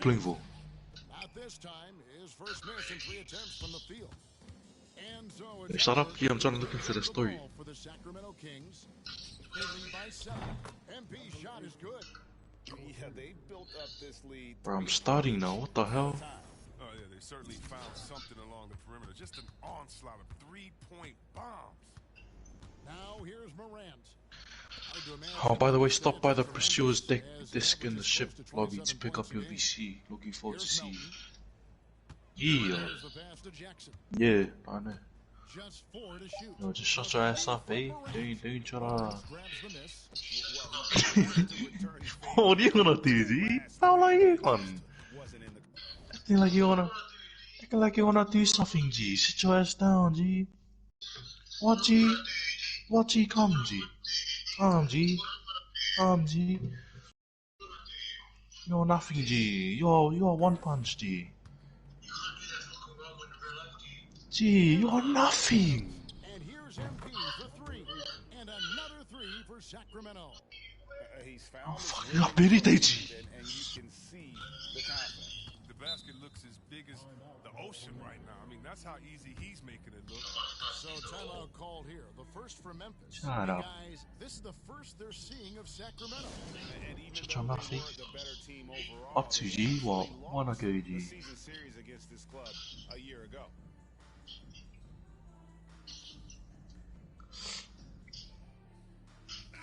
playing for? Not this time. His first miss in 3 attempts from the field. And so Hey, shut up, yeah, I'm trying to look into the story. For the Sacramento Kings. They lead by 7. MP's shot is good. Yeah, they built up this lead. Bro, I'm starting now, what the hell? Oh yeah, they certainly found something along the perimeter. Just an onslaught of 3-point bombs. Now here's Morant. Oh, by the way, stop by the Pursuer's disc in the ship lobby to pick up your VC. Looking forward to see you. Yeah, I know. Yo, just shut your ass up, eh? Don't try to... What are you gonna do, G? How like you, man? Acting like you wanna do something, G. Sit your ass down, G. What, G? What, G? Come, G. Come, G. Come, G. You're nothing, G. You're one punch, G. G, you're nothing. And here's MP for 3. And another 3 for Sacramento. He's found fuck, you got Billy Day, G. and you can see the confidence. The basket looks as big as the ocean right now. I mean, that's how easy he's making it look. So timeout called here. The first for Memphis. Shut up. Guys, this is the first they're seeing of Sacramento. And even Shut though your mouth, they eh? were the better team overall, Up to G, what? Wanna go, the G? season series against this club a year ago.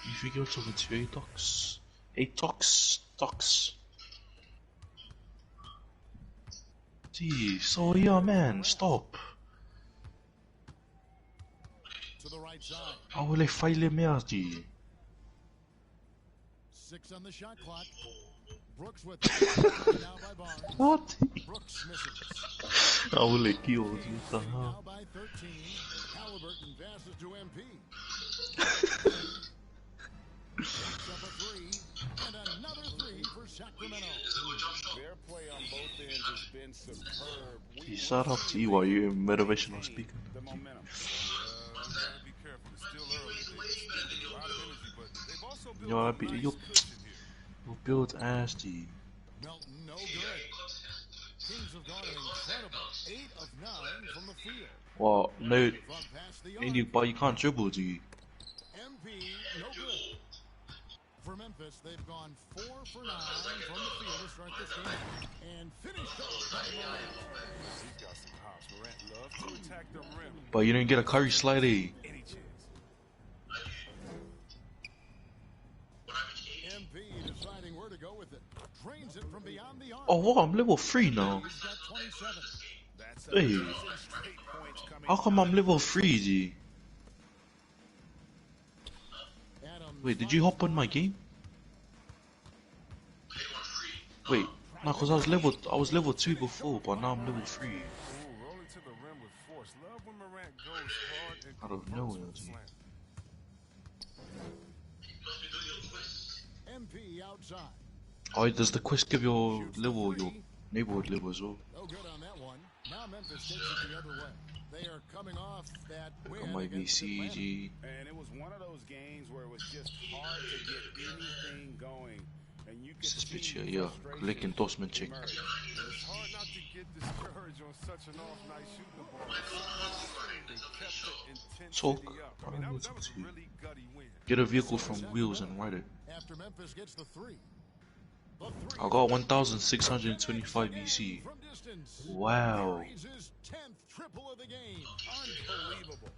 You think you're talking to Atox? Atox? Gee, so yeah, man, stop. To the right side. How will I fail me, G? 6 on the shot clock. Brooks with it. Now by Barnes. What? Brooks misses. How will I kill you? What the Now hell? by 13. Halliburton passes to MP. Picks up a 3. And another 3 for Sacramento. Their play on both ends has been superb. Gee, shut up, G, while you're motivational speaker. The momentum. Gotta be careful. It's still early. They've expended a lot of energy, but they've also built Yo, a I be- nice yo- cushion here. You build ass, G. Melton, no good. Kings have gone an incredible 8 of 9 from the field. Well, no, From past the and you, arc. but you can't dribble, G. MP, no good. For Memphis, they've gone 4 for 9 from the field to start this game. And finished off by Morant. He's got some hops. Morant loves to attack the rim. But you didn't get a Curry slide, eh? Any chance. MP deciding where to go with it. Drains it from beyond the arc. Oh, what? I'm level 3 now. He's got 27. That's Hey, dozen straight points coming. how come I'm level 3, G? Adams Wait, did you hop on my game? Wait, no, cause I was level 2 before, but now I'm level 3. Ooh, rolling to the rim with force. Love when Morant goes hard and I don't know, converts LG. with slam. MP outside. Oh, does the quest give your level, your neighborhood level as well? No good on that one. Now Memphis takes it the other way. They are coming off that win Got my against Atlanta. VCG. And it was one of those games where it was just hard to get anything going. And you could This see bitch here, the yeah. frustration Click endorsement check. emerge. It's hard not to get discouraged on such an off night shooting the ball. They kept the intensity Talk. up. I I mean, don't need that to was talk a to you. really gutty win. Get a vehicle from Wheels and ride it. After Memphis gets the 3. The 3 I got 1,625 VC. from distance. Wow. Carries his 10th triple of the game. Unbelievable.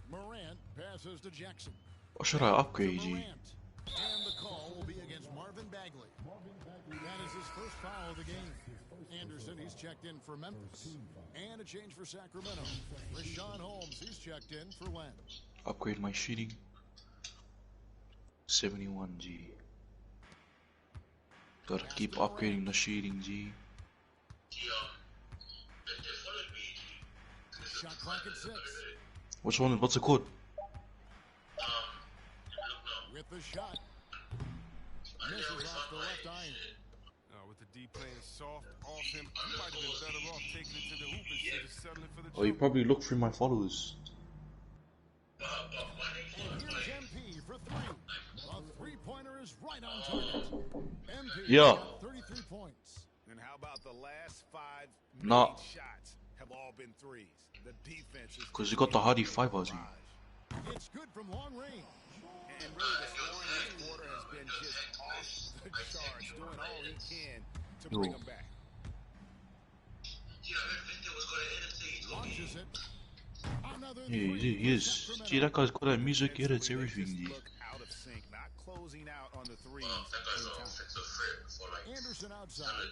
Morant passes to Jackson. Or should I upgrade, G? Morant. And the call will be against Marvin Bagley. That is his first foul of the game. Anderson, he's checked in for Memphis. And a change for Sacramento. Rashawn Holmes, he's checked in for Len. Upgrade my shooting. 71, G. Gotta keep upgrading the shooting, G. Shot clock at 6. Which one? What's it called? With the shot. Misses off the left iron. With the D playing soft off him, he might have been better off taking it to the hoop instead of settling for the Oh, you jump. probably look through my followers. And here's MP for 3. A three-pointer is right on target. MP Yeah. got 33 points. And how about the last 5 Nah. made shots have all been threes? The defense is 'Cause you got the hardy five, Ozzy. It's good from long range. And really, the scoring this quarter has been just off the charts, doing all he can to bring them back. Launches it. Another Yeah, three he for is. Sacramento. Gee, that guy's got that music, he edits Defensively, they everything, just G. look out of sync, not closing out on the threes in time. Anderson outside.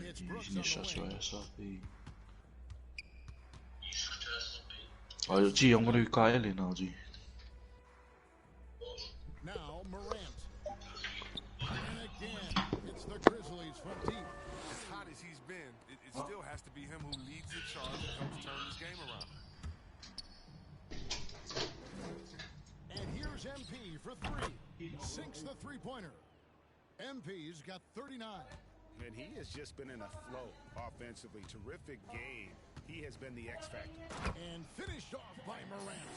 It's Brooks He's on shots the wing. right ass up, Oh, G, I'm gonna go LA now, G. Now Morant. And again, it's the Grizzlies from deep. As hot as he's been, it still has to be him who leads the charge and helps turn this game around. And here's MP for three. Sinks the three-pointer. MP's got 39. And he has just been in a flow offensively. Terrific game. He has been the X factor. And finished off by Morant.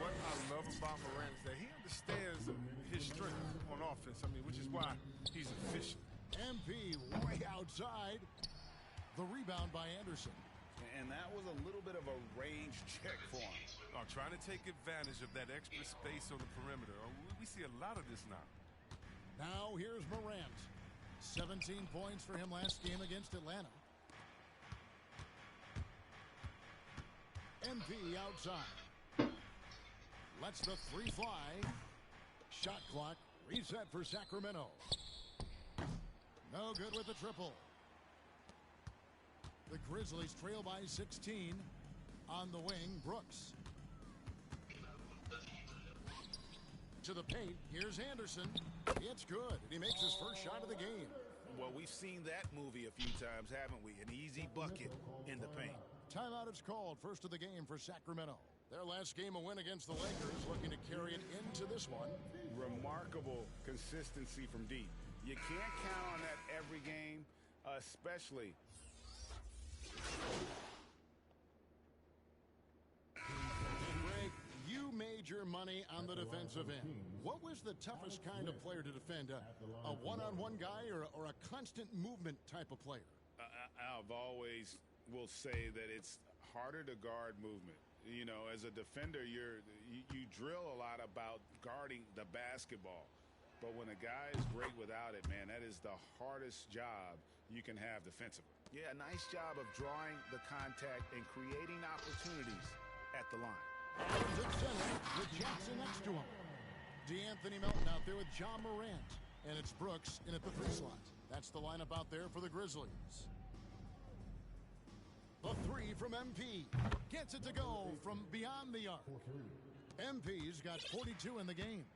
What I love about Morant is that he understands his strength on offense. I mean, which is why he's efficient. MP way outside. The rebound by Anderson. And that was a little bit of a range check for him. Trying to take advantage of that extra space on the perimeter. We see a lot of this now. Now here's Morant. 17 points for him last game against Atlanta. MP outside. Lets the three fly. Shot clock reset for Sacramento. No good with the triple. The Grizzlies trail by 16. On the wing, Brooks. To the paint, here's Anderson. It's good, and he makes his first shot of the game. Well, we've seen that movie a few times, haven't we? An easy bucket in the paint. Timeout is called, first of the game for Sacramento. Their last game, a win against the Lakers, looking to carry it into this one. Remarkable consistency from deep. You can't count on that every game, especially. And Greg, you made your money on the defensive end. What was the toughest kind of player to defend? A one-on-one guy or a constant movement type of player? I've always will say that it's harder to guard movement. You know, as a defender, you drill a lot about guarding the basketball. But when a guy is great without it, man, that is the hardest job you can have defensively. Yeah, nice job of drawing the contact and creating opportunities at the line. Adams at center with Jackson next to him. DeAnthony Melton out there with John Morant. And it's Brooks in at the three slot. That's the lineup out there for the Grizzlies. The three from MP. Gets it to go from beyond the arc. MP's got 42 in the game.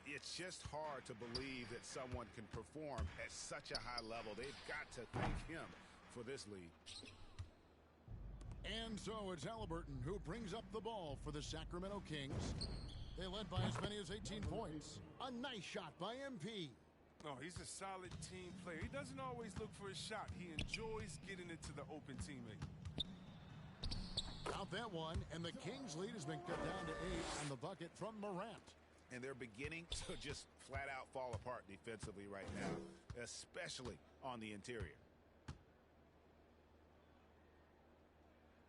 It's just hard to believe that someone can perform at such a high level. They've got to thank him for this lead. And so it's Halliburton who brings up the ball for the Sacramento Kings. They led by as many as 18 points. A nice shot by MP. No, he's a solid team player. He doesn't always look for his shot. He enjoys getting it to the open teammate. Out that one, and the Kings' lead has been cut down to 8 on the bucket from Morant. And they're beginning to just flat out fall apart defensively right now, especially on the interior.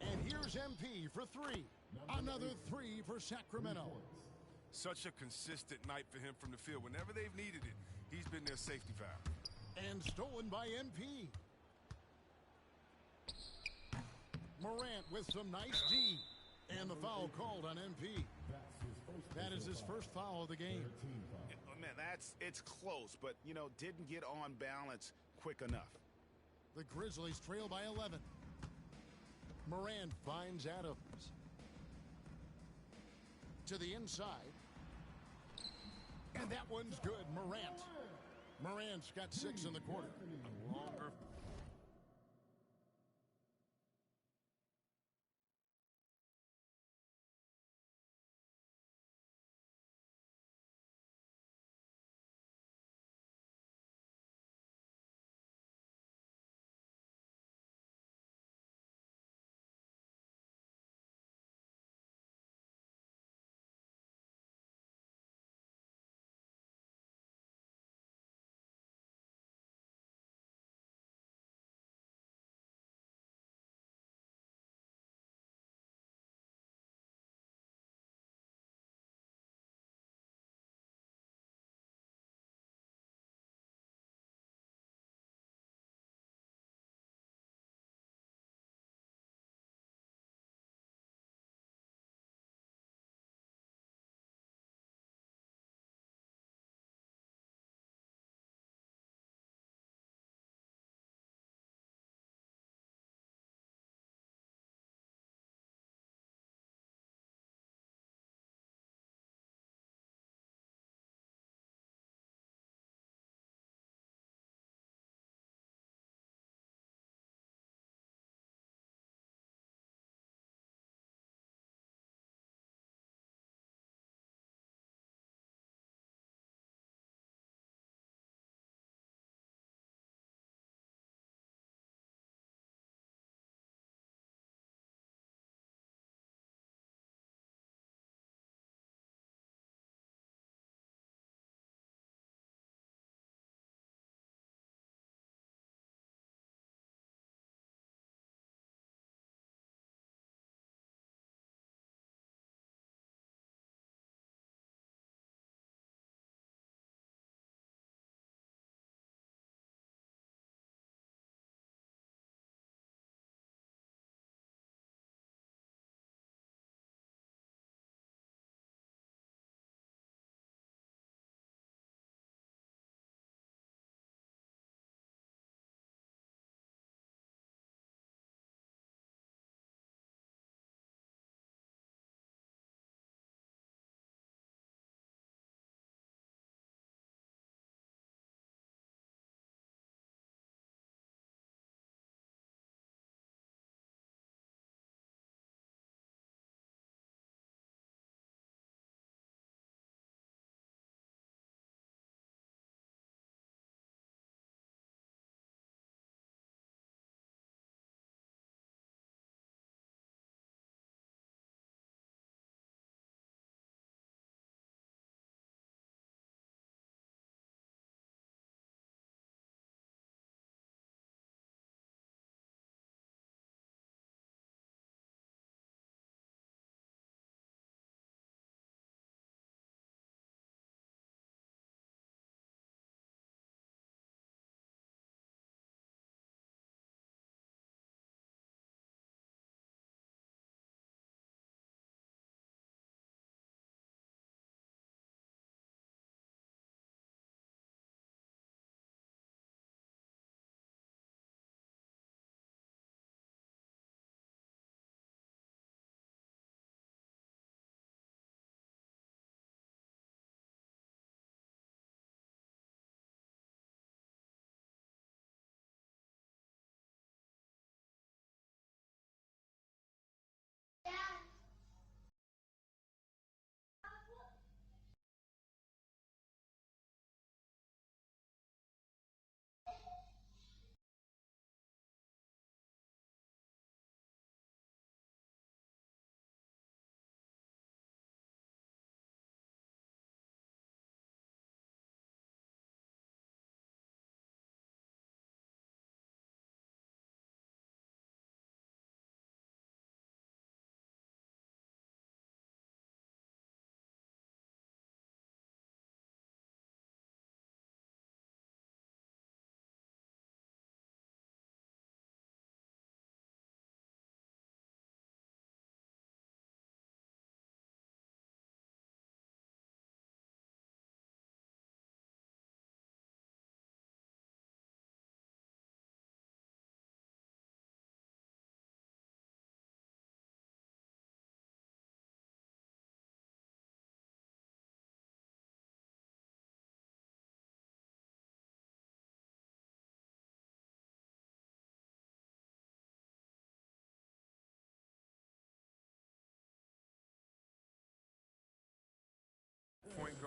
And here's MP for three. Another three for Sacramento. Such a consistent night for him from the field. Whenever they've needed it, he's been their safety valve. And stolen by MP. Morant with some nice D. And the foul called on MP. That is his first foul of the game. Man, it's close, but, you know, didn't get on balance quick enough. The Grizzlies trail by 11. Morant finds Adams. To the inside. And that one's good, Morant. Morant's got 6 in the quarter. A longer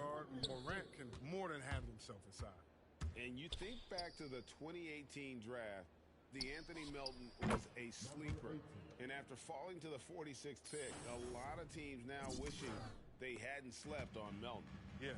guard, Morant can more than handle himself inside. And you think back to the 2018 draft, Anthony Melton was a sleeper. And after falling to the 46th pick, a lot of teams now wishing they hadn't slept on Melton. Yeah.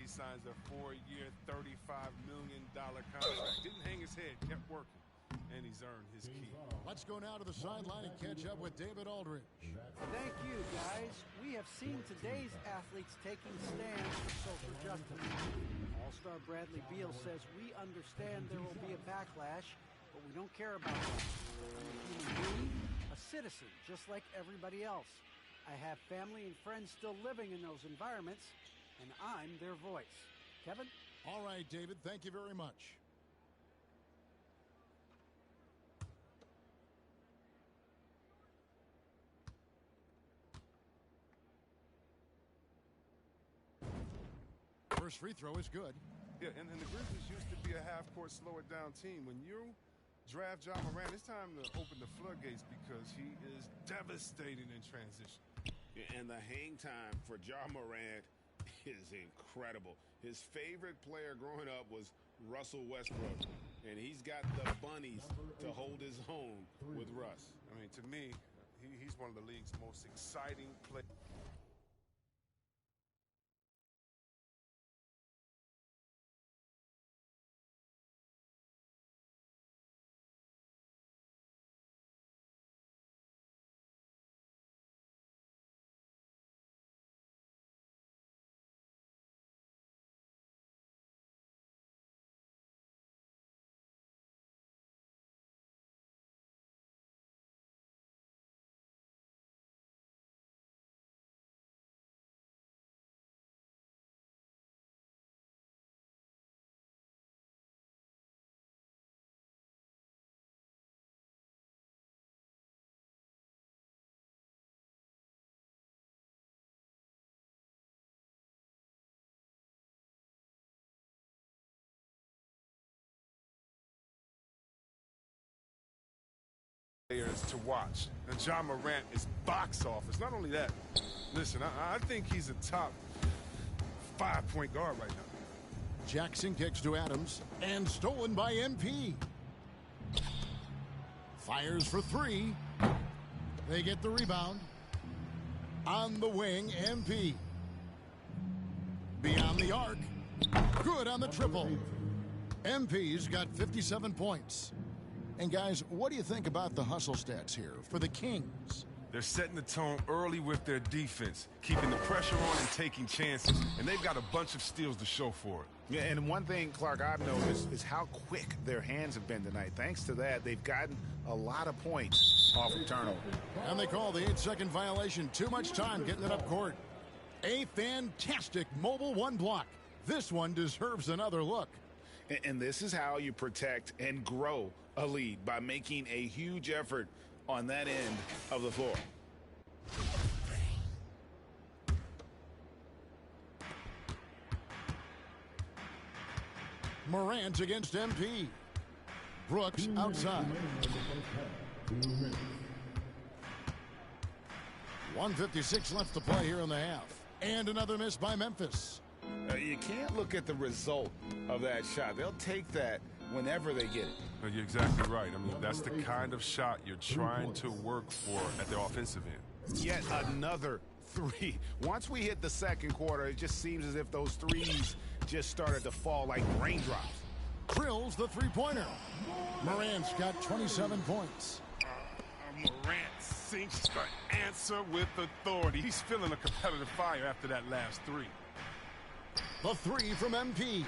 He signs a 4-year, $35 million contract. Didn't hang his head, kept working, and he's earned his keep. Let's go now to the sideline and catch up with David Aldridge. Thank you, guys. We have seen today's athletes taking stands for social justice. All-star Bradley Beal says we understand there will be a backlash, but we don't care about that. I'm a human being, a citizen, just like everybody else. I have family and friends still living in those environments, and I'm their voice. Kevin? All right, David, thank you very much. First free throw is good. Yeah, and the Grizzlies used to be a half-court, slow-it-down team. When you draft Ja Morant, it's time to open the floodgates because he is devastating in transition. And the hang time for Ja Morant is incredible. His favorite player growing up was Russell Westbrook, and he's got the bunnies to hold his own with Russ. I mean, to me, he's one of the league's most exciting players. Players to watch. And Ja Morant is box office. Not only that, listen, I think he's a top 5-point guard right now. Jackson kicks to Adams and stolen by MP. Fires for three. They get the rebound. On the wing, MP. Beyond the arc. Good on the triple. MP's got 57 points. And guys, what do you think about the hustle stats here for the Kings? They're setting the tone early with their defense, keeping the pressure on and taking chances. And they've got a bunch of steals to show for it. Yeah, and one thing, Clark, I've noticed is how quick their hands have been tonight. Thanks to that, they've gotten a lot of points off of turnover. And they call the 8-second violation. Too much time getting it up court. A fantastic mobile one block. This one deserves another look. And this is how you protect and grow a lead, by making a huge effort on that end of the floor. Morant against MP. Brooks outside. 1:56 left to play here in the half. And another miss by Memphis. You can't look at the result of that shot. They'll take that whenever they get it. You're exactly right. I mean, that's the kind of shot you're trying to work for at the offensive end. Yet another three. Once we hit the second quarter, it just seems as if those threes just started to fall like raindrops. drills the three-pointer. Morant's got 27 points. Morant sinks the answer with authority. He's feeling a competitive fire after that last three. The three from MP.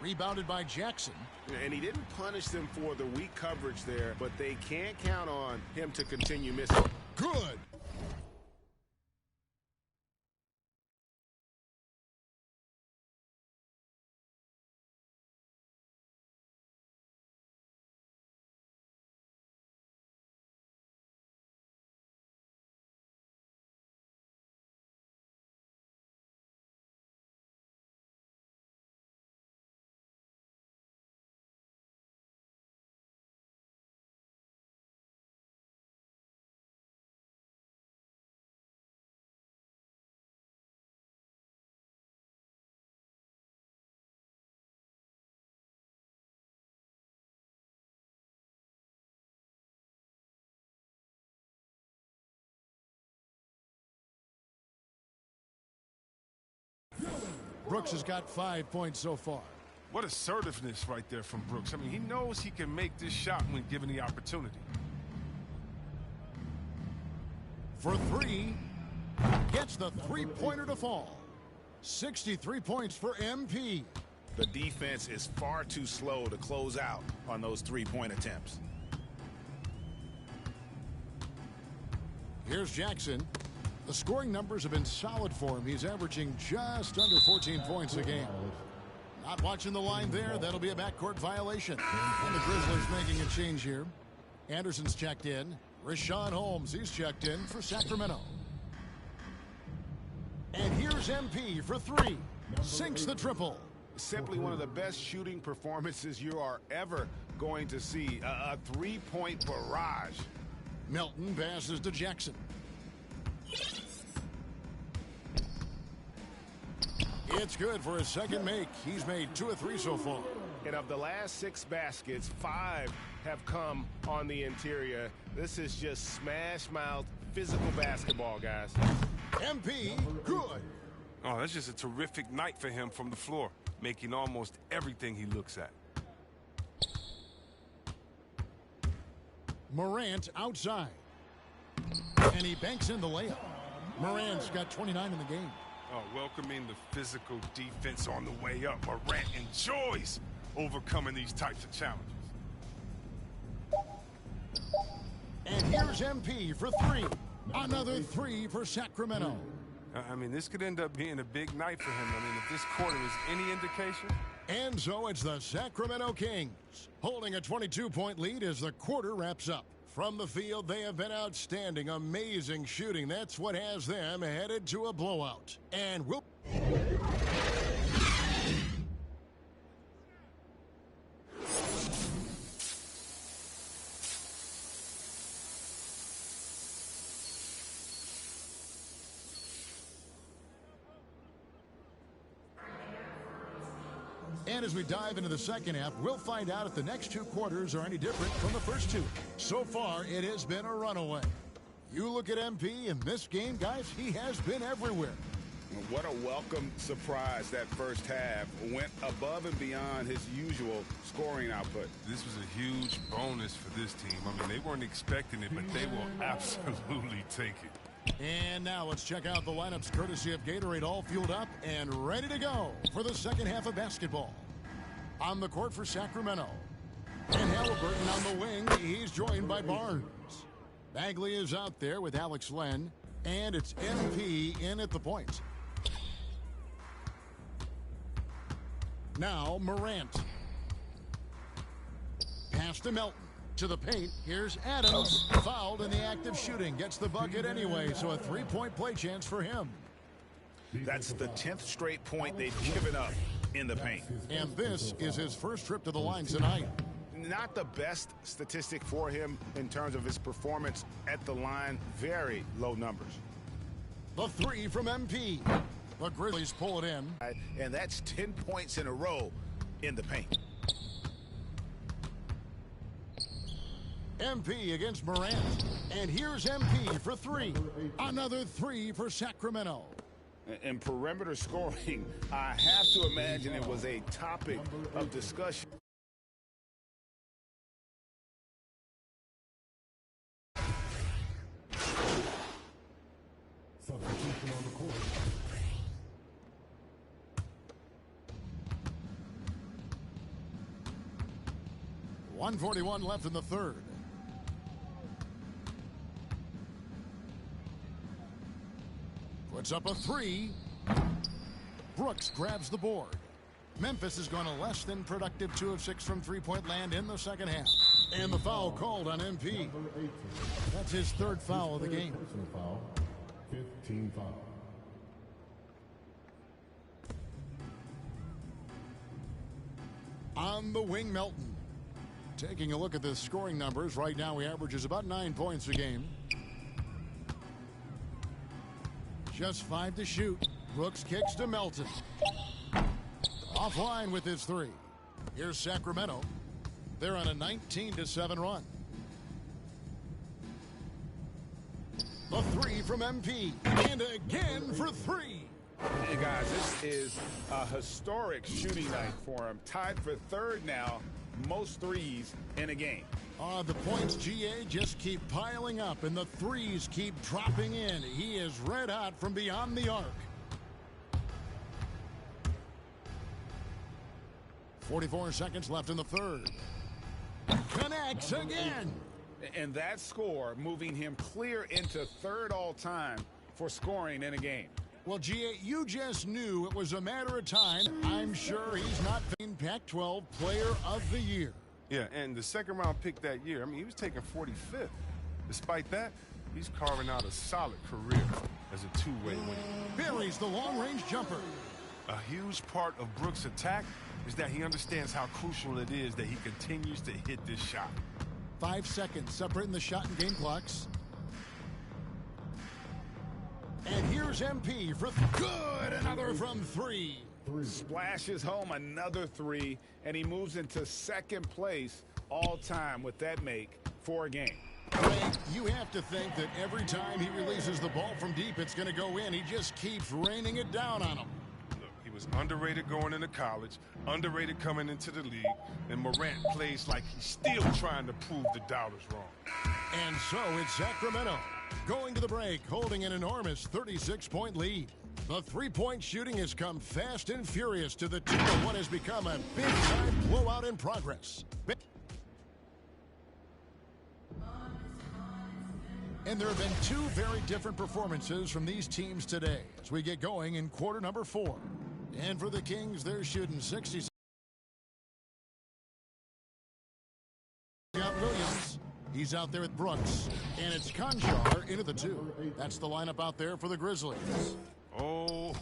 Rebounded by Jackson. And he didn't punish them for the weak coverage there, but they can't count on him to continue missing. Good. Brooks has got 5 points so far. What assertiveness right there from Brooks. I mean, he knows he can make this shot when given the opportunity. For three, gets the three-pointer to fall. 63 points for MP. The defense is far too slow to close out on those three-point attempts. Here's Jackson. The scoring numbers have been solid for him. He's averaging just under 14 points a game. Not watching the line there. That'll be a backcourt violation. And the Grizzlies making a change here. Anderson's checked in. Rashawn Holmes, he's checked in for Sacramento. And here's MP for three. Sinks the triple. Simply one of the best shooting performances you are ever going to see. A three-point barrage. Melton passes to Jackson. It's good for his second make. He's made 2 of 3 so far. And of the last 6 baskets, 5 have come on the interior. This is just smash-mouth physical basketball, guys. MP, good. Oh, that's just a terrific night for him from the floor, making almost everything he looks at. Morant outside. And he banks in the layup. Morant's got 29 in the game. Oh, welcoming the physical defense on the way up. Morant enjoys overcoming these types of challenges. And here's MP for three. Another three for Sacramento. I mean, this could end up being a big night for him. I mean, if this quarter is any indication. And so it's the Sacramento Kings holding a 22-point lead as the quarter wraps up. From the field, they have been outstanding, amazing shooting. That's what has them headed to a blowout. And we'll... And as we dive into the second half, we'll find out if the next 2 quarters are any different from the first 2. So far, it has been a runaway. You look at MP in this game, guys, he has been everywhere. What a welcome surprise that first half. Went above and beyond his usual scoring output. This was a huge bonus for this team. I mean, they weren't expecting it, but they will absolutely take it. And now let's check out the lineups courtesy of Gatorade, all fueled up and ready to go for the second half of basketball. On the court for Sacramento. And Halliburton on the wing. He's joined by Barnes. Bagley is out there with Alex Len. And it's MP in at the point. Now Morant. Pass to Melton. To the paint. Here's Adams. Fouled in the act of shooting. Gets the bucket anyway, so a 3-point play chance for him. That's the 10th straight point they've given up in the paint. And this is his first trip to the line tonight. Not the best statistic for him in terms of his performance at the line. Very low numbers. The three from MP. The Grizzlies pull it in. And that's 10 points in a row in the paint. MP against Morant. And here's MP for three. Another three for Sacramento. In perimeter scoring, I have to imagine it was a topic of discussion. .141 left in the third. Puts up a three. Brooks grabs the board. Memphis has gone a less than productive 2 of 6 from three-point land in the second half. And the foul called on MP. That's his third foul of the game. 15 foul. On the wing, Melton. Taking a look at the scoring numbers, right now he averages about 9 points a game. Just 5 to shoot. Brooks kicks to Melton. Offline with his three. Here's Sacramento. They're on a 19-7 run. The three from MP. And again for three. Hey, guys, this is a historic shooting night for him. Tied for third now, most threes in a game. The points, GA, just keep piling up, and the threes keep dropping in. He is red hot from beyond the arc. 44 seconds left in the third. Connects again. And that score moving him clear into third all-time for scoring in a game. Well, GA, you just knew it was a matter of time. I'm sure he's not being Pac-12 Player of the Year. Yeah, and the second-round pick that year, I mean, he was taken 45th. Despite that, he's carving out a solid career as a two-way winner. Buries the long-range jumper. A huge part of Brooks' attack is that he understands how crucial it is that he continues to hit this shot. 5 seconds separating the shot and game clocks. And here's MP for good. Another from three. Splashes home another three, and he moves into second place all-time with that make for a game. Ray, you have to think that every time he releases the ball from deep, it's going to go in. He just keeps raining it down on him. Look, he was underrated going into college, underrated coming into the league, and Morant plays like he's still trying to prove the doubters wrong. And so it's Sacramento going to the break, holding an enormous 36-point lead. The three-point shooting has come fast and furious to the tune of what has become a big-time blowout in progress. And there have been two very different performances from these teams today as we get going in quarter number 4. And for the Kings, they're shooting 60. Got Williams. He's out there with Brooks. And it's Conchar into the 2. That's the lineup out there for the Grizzlies. Oh,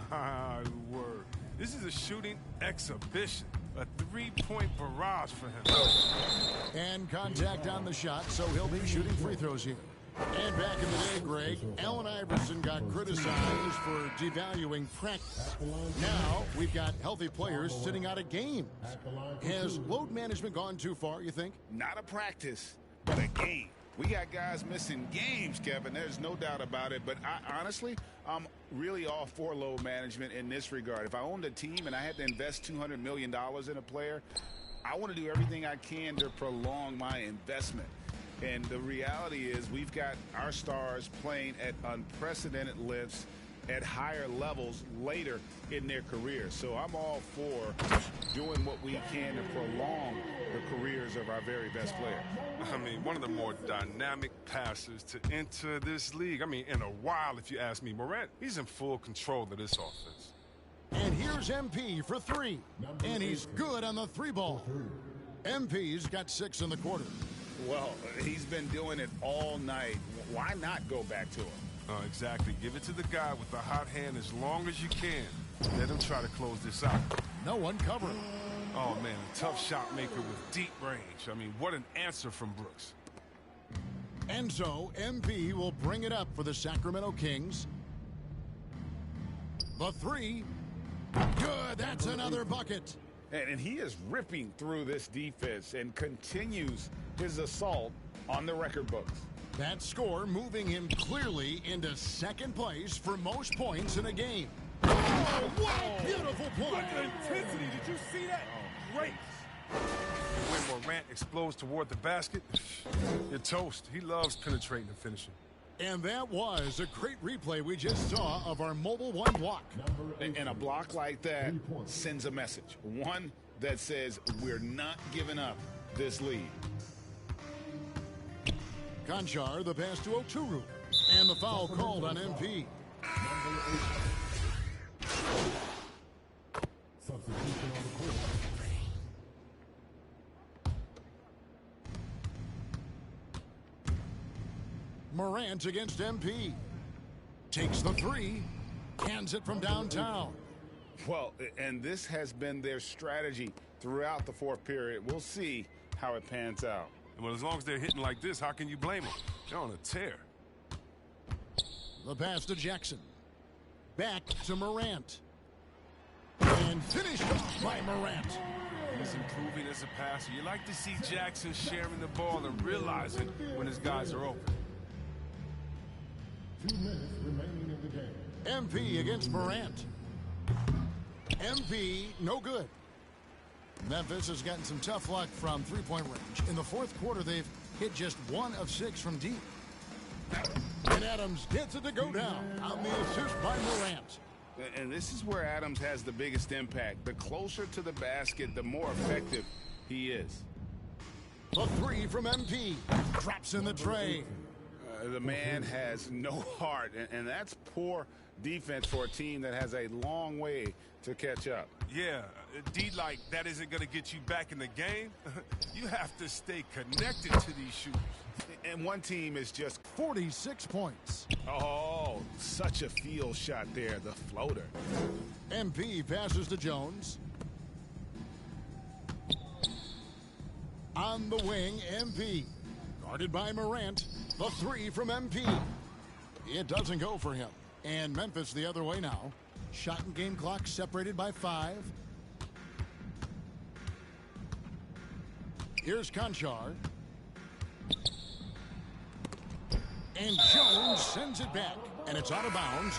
my word. This is a shooting exhibition. A three-point barrage for him. And contact on the shot, so he'll be shooting free throws here. And back in the day, Greg, Allen Iverson got criticized for devaluing practice. Now we've got healthy players sitting out of games. Has load management gone too far, you think? Not a practice, but a game. We got guys missing games, Kevin. There's no doubt about it. But honestly, I'm really all for load management in this regard. If I owned a team and I had to invest $200 million in a player, I want to do everything I can to prolong my investment. And the reality is we've got our stars playing at unprecedented lengths at higher levels later in their careers. So I'm all for doing what we can to prolong the careers of our very best players. I mean, one of the more dynamic passers to enter this league. I mean, in a while, if you ask me. Morant, he's in full control of this offense. And here's MP for 3. And he's good on the 3-ball. MP's got 6 in the quarter. Well, he's been doing it all night. Why not go back to him? Exactly. Give it to the guy with the hot hand as long as you can. Let him try to close this out. No one covering. Oh, man, a tough shot maker with deep range. I mean, what an answer from Brooks. And so MP will bring it up for the Sacramento Kings. The 3. Good. That's another bucket. And he is ripping through this defense and continues his assault on the record books. That score moving him clearly into second place for most points in a game. Oh, what a beautiful point. Look at the intensity. Did you see that? Great. When Morant explodes toward the basket, you're toast. He loves penetrating and finishing. And that was a great replay we just saw of our Mobile One block. And a block like that sends a message. One that says we're not giving up this lead. Conchar, the pass to Oturu. And the foul called on MP. Substitution on the court. Morant against MP. Takes the three. Cans it from downtown. Well, and this has been their strategy throughout the fourth period. We'll see how it pans out. Well, as long as they're hitting like this, how can you blame them? They're on a tear. The pass to Jackson. Back to Morant. And finished off by Morant. He's improving as a passer. You like to see Jackson sharing the ball and realizing when his guys are open. 2 minutes remaining in the game. MP against Morant. MP, no good. Memphis has gotten some tough luck from three-point range. In the fourth quarter, they've hit just 1 of 6 from deep. And Adams gets it to go down on the assist by Morant. And this is where Adams has the biggest impact. The closer to the basket, the more effective he is. The three from MP. Drops in the tray. The man has no heart, and that's poor defense for a team that has a long way to catch up. Yeah, D, like, that isn't going to get you back in the game. You have to stay connected to these shooters. And one team is just 46 points. Oh, such a field shot there, the floater. MP passes to Jones. On the wing, MP. Guarded by Morant. The three from MP. It doesn't go for him. And Memphis the other way now. Shot and game clock separated by 5. Here's Conchar. And Jones sends it back. And it's out of bounds.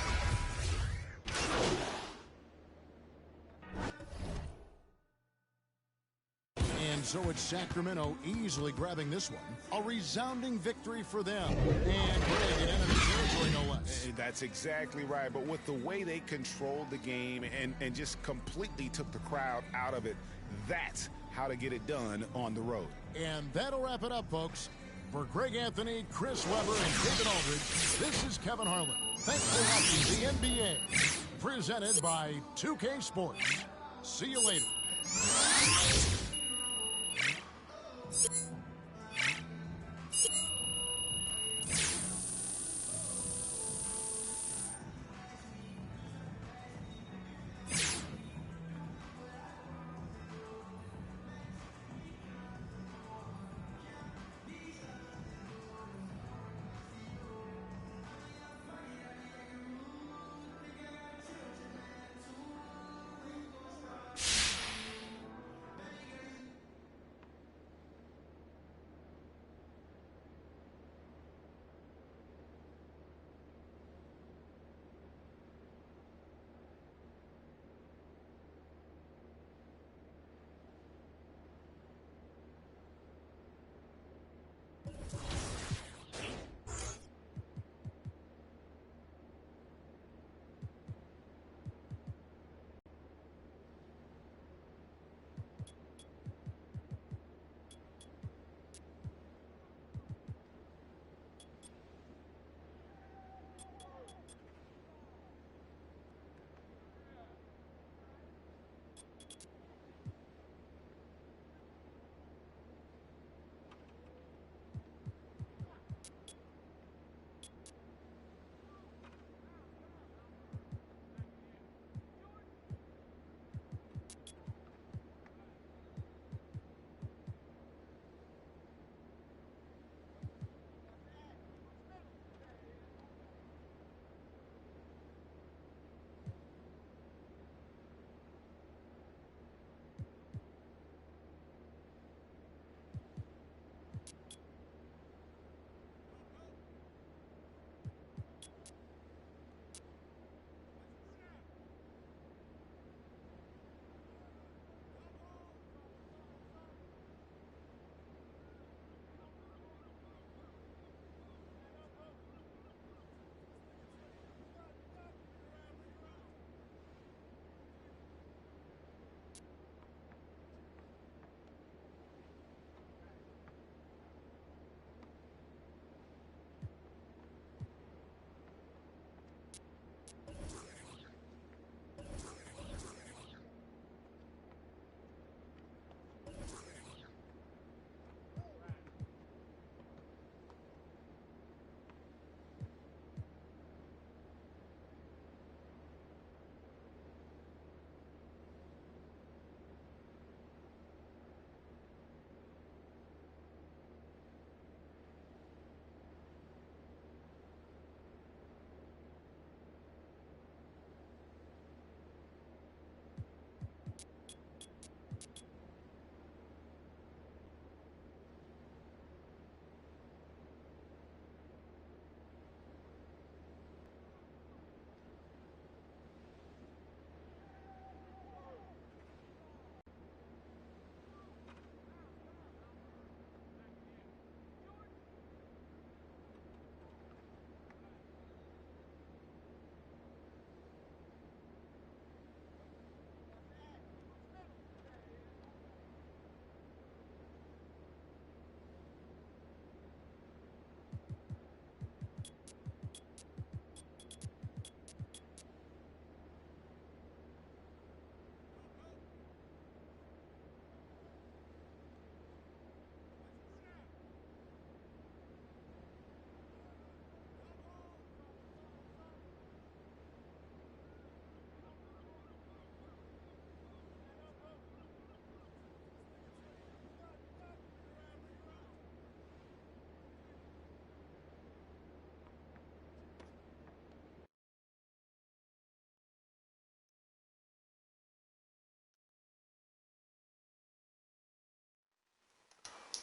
And so it's Sacramento easily grabbing this one. A resounding victory for them. And Greg in enemy territory, no less. That's exactly right. But with the way they controlled the game and just completely took the crowd out of it, that's how to get it done on the road. And that'll wrap it up, folks. For Greg Anthony, Chris Webber, and David Aldridge, this is Kevin Harlan. Thanks for watching the NBA, presented by 2K Sports. See you later.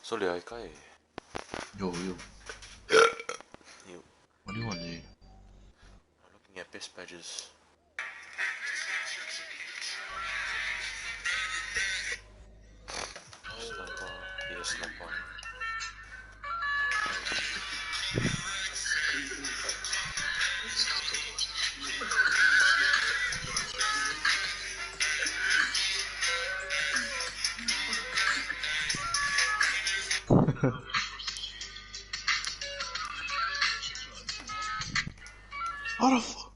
Sorry, I can't. Yo. You. What do you want, G? I'm looking at best badges. Sniper. Yeah, sniper. How the fuck?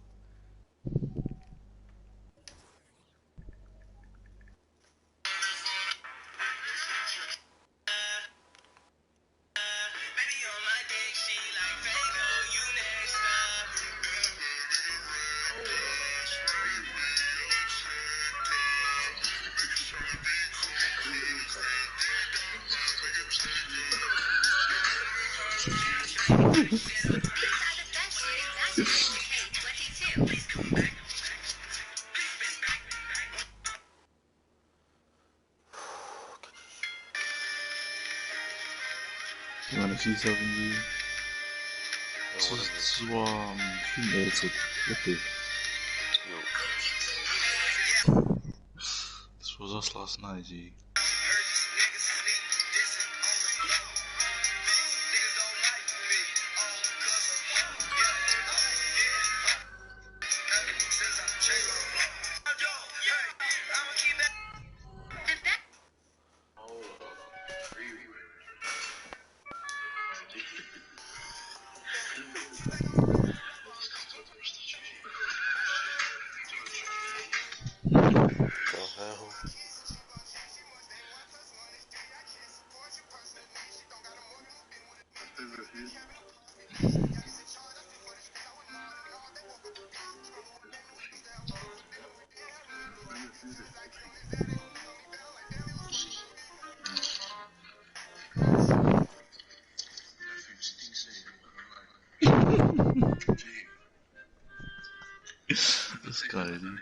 You wanna see something, G? This is what film edited. Look at this was us last night, G. This guy, dude.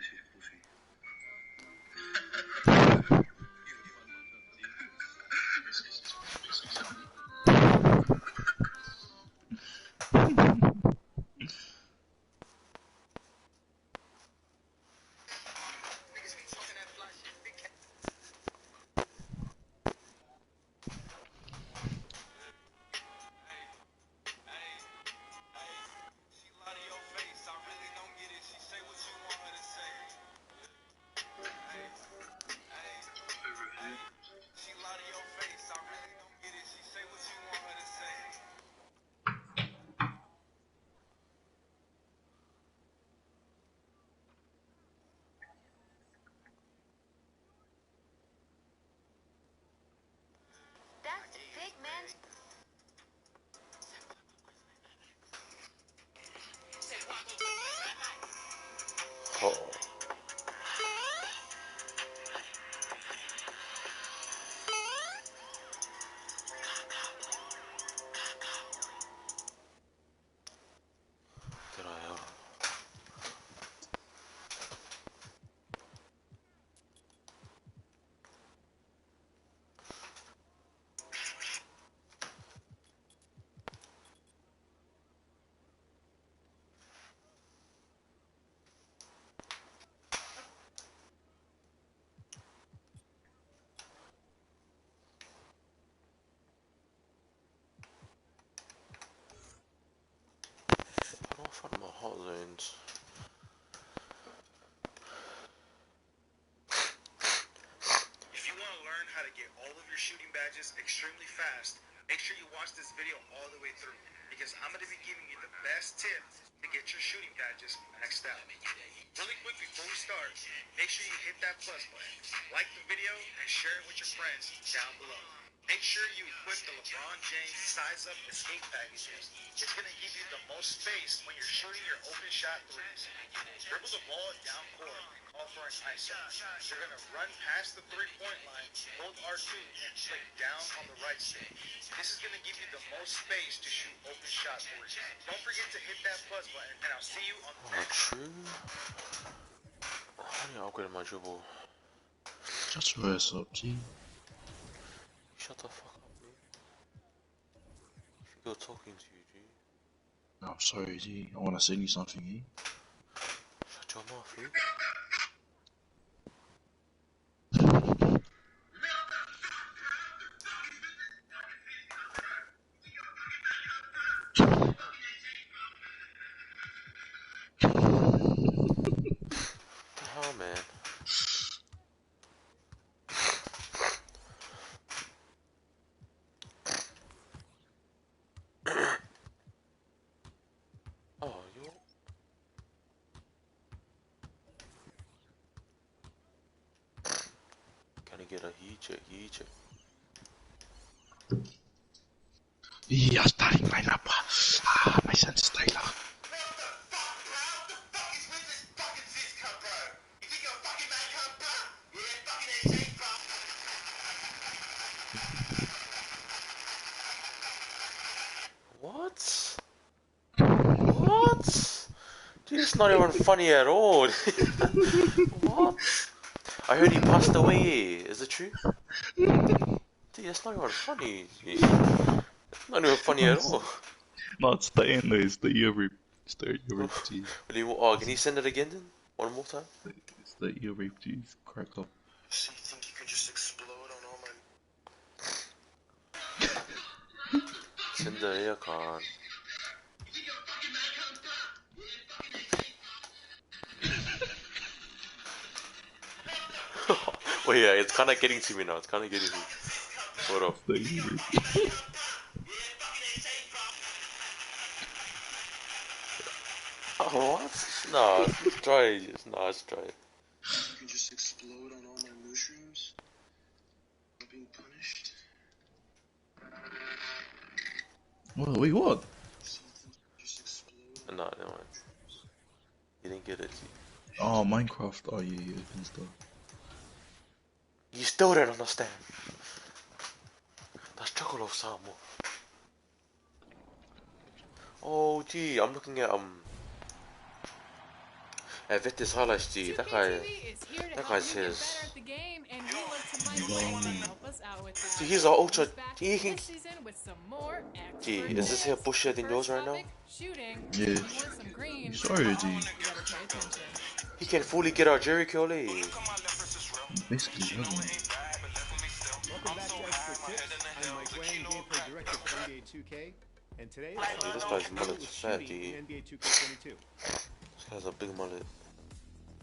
I don't find my hot zones. If you want to learn how to get all of your shooting badges extremely fast, make sure you watch this video all the way through, because I'm going to be giving you the best tip to get your shooting badges maxed out. Really quick before we start, make sure you hit that plus button, like the video, and share it with your friends down below. Make sure you equip the LeBron James Size Up Escape Packages. It's going to give you the most space when you're shooting your open shot threes. Dribble the ball down court and call for an ISO. You're going to run past the three-point line, hold R2, and flick down on the right stick. This is going to give you the most space to shoot open shot threes. Don't forget to hit that plus button, and I'll see you on the next one. I need to upgrade my dribble. Just reverse up, G. Shut the fuck up, bro. Still talking to you, G. No, I'm sorry, G. I wanna send you something, G. Shut your mouth, G. Oh man. Oh, you. Can I get a heat check? Ja, starting lineup. Ah, my sense Taylor. What? What? Dude, it's not even funny at all. What? I heard he passed away. Is it true? Dude, it's not even funny. Not even funny at all. No, it's the end, it's the ear rape. It's the ear rape, G. Oh, can you send it again then? One more time? It's the ear rape, G. Crack up. So you think you can just explode on all my... Send the aircon. Wait, yeah, it's kind of getting to me now. It's kind of getting to me. Hold up. The ear rape. Oh, what? Nah, it's dry. It's dry. You can just explode on all my mushrooms? Not being punished? Wait, what? Just explode. Nah, never mind. You didn't get it. Oh, Minecraft. Oh, yeah, open stuff. You still don't understand. That's chocolate Samo. Oh, gee, I'm looking at Vitis highlights, gee. That guy's his. See, he's our ultra. He can. Gee, is this here bushier than yours right now? Yeah. Sorry, G. He can fully get our Jerry Curl. Basically, hasn't Welcome back to Expert Tips. I'm Mike Wang, gameplay director for NBA 2K, and today Dude, this guy's mullet's fat, G. in NBA 2K22. This guy's a big mullet.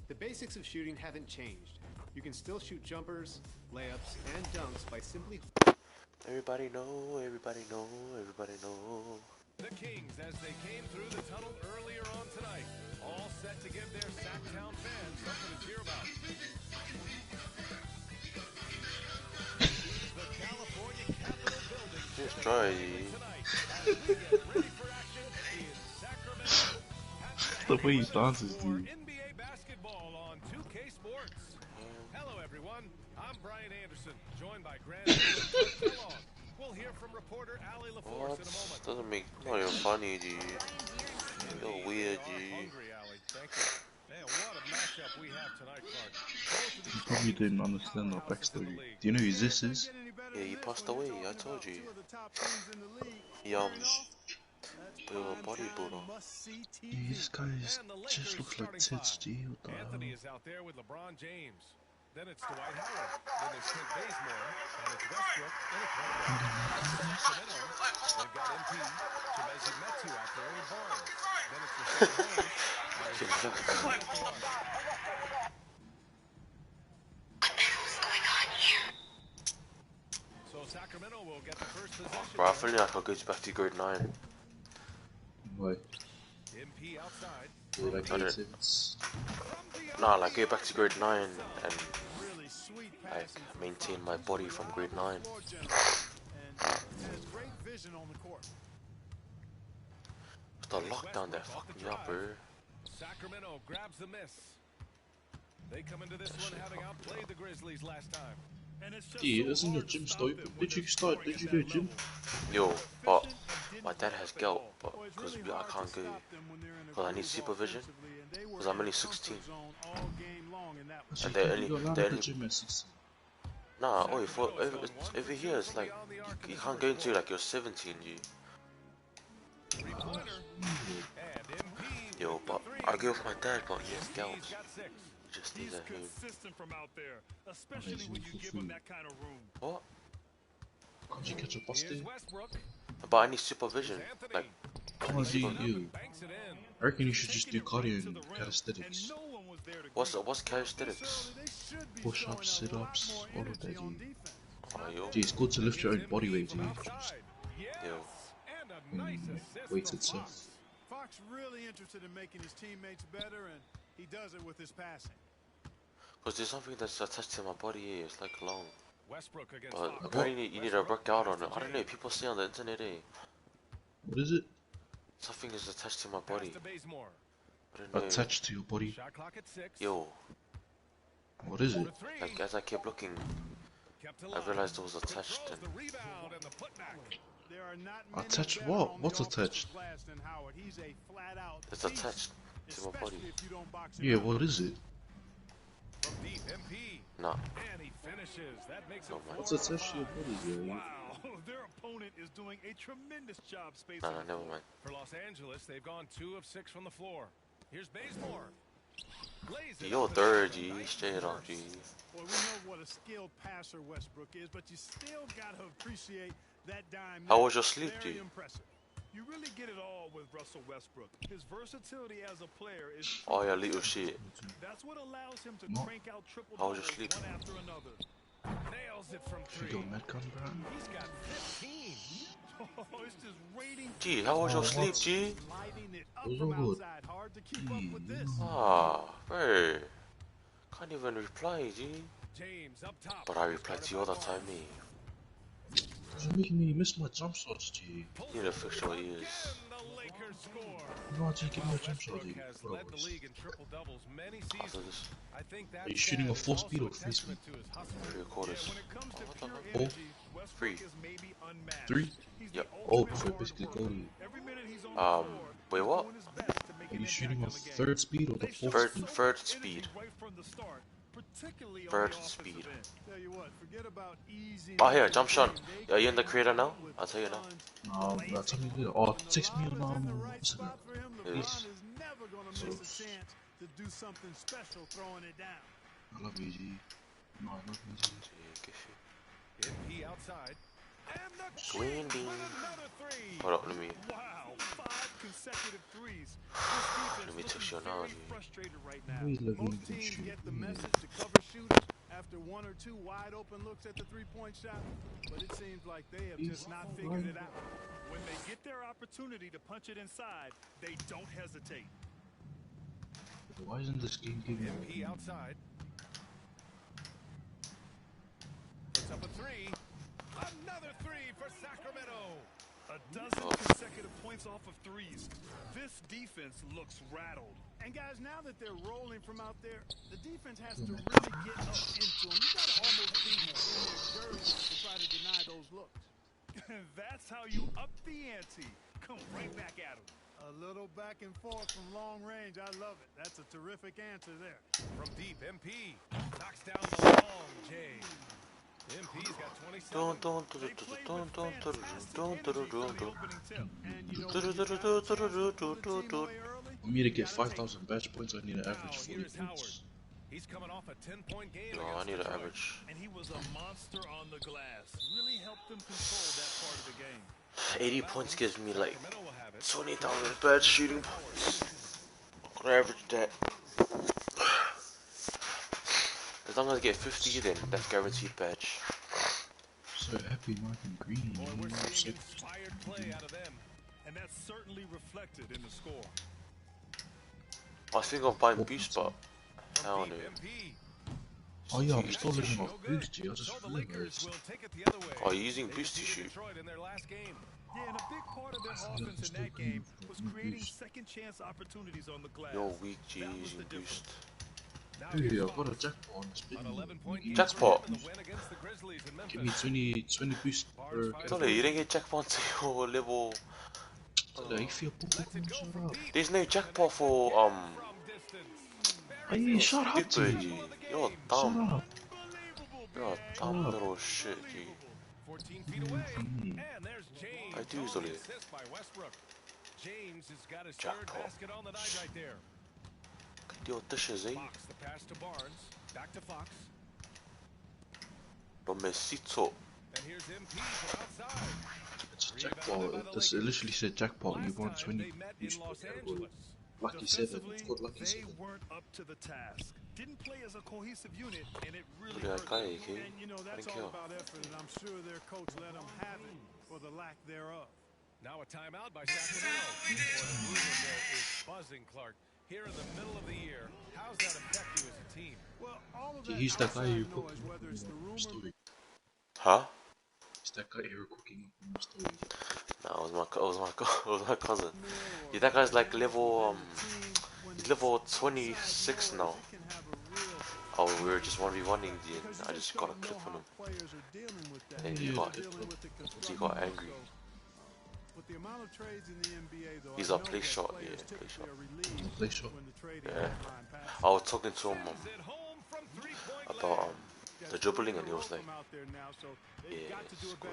The basics of shooting haven't changed. You can still shoot jumpers, layups, and dunks by simply... Everybody know. The Kings as they came through the tunnel earlier on tonight. All set to give their Sacktown fans something to cheer about. The California Capitol building Just try. the way he dances, dude. NBA basketball on 2K Sports. Hello everyone, I'm Brian Anderson, joined by Grant Kellogg. We'll hear from reporter Ali LaForce What? in a moment. Doesn't make not even funny, G. You're weird, G. Hungry, Ali. Thank you. Man, what a matchup we have tonight, Clark. You probably didn't understand our backstory. Do you know who this is? Yeah, he passed away. I told you. He we were a bodybuilder. Yeah, this guy just looks like tits, G. What the Anthony hell? is out there with LeBron James. Then it's Dwight Howard. Then it's Kent Bazemore. And it's Westbrook. And it's Sacramento. They've got MP. Chimezi Metu out there with Barnes. Then it's Rashawn Holmes. So Sacramento will get the first possession. Bro, I feel like I'll go back to grade 9. Why? MP outside. Nah, like go back to grade 9 and like maintain my body from grade 9. The lockdown that fucked me up, bro. Sacramento grabs the miss. They come into this one having outplayed the Grizzlies last time. Yeah, isn't your gym still open? Did you go to gym? Yo, but my dad has gout, but because I can't go, because I need supervision, because I'm only 16. And they're only nah, over here it's like, you can't go into like you're 17, you. Yo, but I agree with my dad, but he has gout. He's got 6. He just stays He's at home. consistent from out there, especially when you give him that kind of room. What? Can't you catch a Here's busted? Westbrook. But I need supervision. Like, Oh, do you? Banks it in. I reckon you should just do cardio and calisthenics. what's calisthenics? Push-ups, sit-ups, all of that, G. Oh, yo. G, it's good to lift your own body weight, G. Yo. And a nice assist Weights from itself. Fox. Fox really interested in making his teammates better, and he does it with his passing. Because there's something that's attached to my body here. It's like long. Westbrook against But Fox. apparently you need to work out on it. I don't know. People say on the internet, What is it? something is attached to my body. Pass to Bazemore. I don't know. Attached to your body. Shot clock at 6. Yo, What is it? For 3. like as I kept looking, Kept I alive. realized it was attached. Controls And the rebound and the putback. There are not many Attached better what? on the What's offensive attached? glass than Howard. He's a flat-out it's beast, attached to my body. especially if you don't box him Yeah, out. what is it? From deep, MP. Nah, And he finishes. That makes it Oh, man. What's 4. attached to your body, yo? Wow, their opponent is doing a tremendous job spacing. nah, never mind. For Los Angeles, they've gone 2 of 6 from the floor. Here's Bazemore. Lays it Yo, up and third, in. G. Nice Straight up, reverse. G. Well, we know what a skilled passer Westbrook is, but you still got to appreciate that dime. How was your sleep, Very G? impressive. You really get it all with Russell Westbrook. His versatility as a player is Oh, yeah, little shit. that's what allows him to What? crank out triple How was your doubles sleep? one after another. Nails it from Should 3. go Metcon, bro? He's got 15. Oh, it's just rating G, how was your Oh, sleep, what? G? Lighting it up It was from all good. outside. Hard to keep up with this. Ah, bro. Can't even reply, G. James up top. But I replied to you all the time, me. You're making me miss my jump shots, G. You need to fix your ears. Again, the Lakers score. No, G, give me a jump shot, Westbrook G. has Bro, led the league in triple doubles many After seasons. this, I think that Are you shooting a stat is full speed also or a free testament to his hustle. 3 quarters. when it comes to What the pure hell? energy, Westbrook Three. is maybe unmatched. 3? He's Yep. the Oh, ultimate so hard basically worker. goalie. Every minute he's on the floor, Wait, he's what? doing his best to make Are an you shooting impact a on the game. third speed or the They fourth showed speed? Third so much speed. energy right from the start, particularly on Third the offensive speed. end. Tell you what, forget about easy. Oh, here, jump shot. Are you in the creator now? I'll tell you now. No, tell me later. Oh, text me on, what's it? Spot for him. Yes. LeBron is never going to miss a chance to do something special throwing it down. I love you, G. No, I love you, G. MP outside. And the Green Kings bean. with another 3. Hold up, let me. Wow, 5 consecutive threes. Let me text you now, Very G. frustrated right now. Please let me Most teams shoot. get the message to cover shooters after 1 or 2 wide open looks at the three-point shot, but it seems like they have just not figured it out. When they get their opportunity to punch it inside, they don't hesitate. Why isn't this game giving MP outside. Puts up a 3. Another 3 for Sacramento. A dozen consecutive points off of threes. This defense looks rattled. And guys, now that they're rolling from out there, the defense has to really get up into them. You got to almost be in their jersey to try to deny those looks. That's how you up the ante. Come right back at them. A little back and forth from long range. I love it. That's a terrific answer there. From deep, MP knocks down the long J. MP's got 27. For me to get 5,000 badge points, I need an average 40 Here's Howard. points. He's coming off a 10-point game. No, I against need an Detroit. average. And he was a monster on the glass. Really helped them control that part of the game. 80 points gives me like Sacramento will have it. 20,000 bad shooting points. I'm gonna average that. As long as I get 50, then that's guaranteed badge. So happy Martin Green. Boy, we're I'm seeing sick. inspired play out of them. And that's certainly reflected in the score. I think I'm buying boost, but hell From no. deep, MP. Oh yeah, I'm still living No off good. boost, G. I just So the Lakers realized. will take it the other way. Oh, you're using They boost to defeated shoot. Detroit in their last game. Yeah, and a big part of their offense in that game was creating second chance opportunities on the glass. You're weak, G, That was using the boost. Now Dude, here's I've got a Fox. jackpot on this An video. 11-point game Jackpot. for the win against the Grizzlies in Memphis. Give me 20 boost per Totally, you didn't get jackpot to your level. Like, if you're Pokemon, shut up. There's no jackpot for From distance. Hey, shut up, stupid, G. G. You're Shut dumb. up. You're a dumb little shit, G. 14 feet away. And there's James. I do, on the Zoli. assist by Westbrook. James has got his third Jackpot. basket on the night right there. Deal dishes, eh? Fox, the pass to Barnes. Back to Fox. Domesito. And here's MP from outside. It's a jackpot. It literally said jackpot. You want 20. You should put that goal. Lucky 7. It's called Lucky 7. They weren't up to the task. Didn't play as a cohesive unit, and it really Look at hurt that guy, them. okay? And you know, that's all about effort, and I'm sure their coach let them have it for the lack thereof. Now a timeout by Sacramento. Boy, the rumor mill is buzzing, Clark. Here in the middle of the year, how's that affect you as a team? Well, all of that He's that guy outside you're noise, cooking whether it's the up rumor. story. Huh? He's that guy you're cooking up in the story. Nah, it was my cousin. Yeah, that guy's like level he's level 26 now. Oh, we were just 1v1ing I just got a clip on him. And he got angry. With the amount of trades in the NBA, though, He's a play shot, yeah, Play shot. Yeah. I was talking to him about the dribbling, and he was like, yeah, it's good.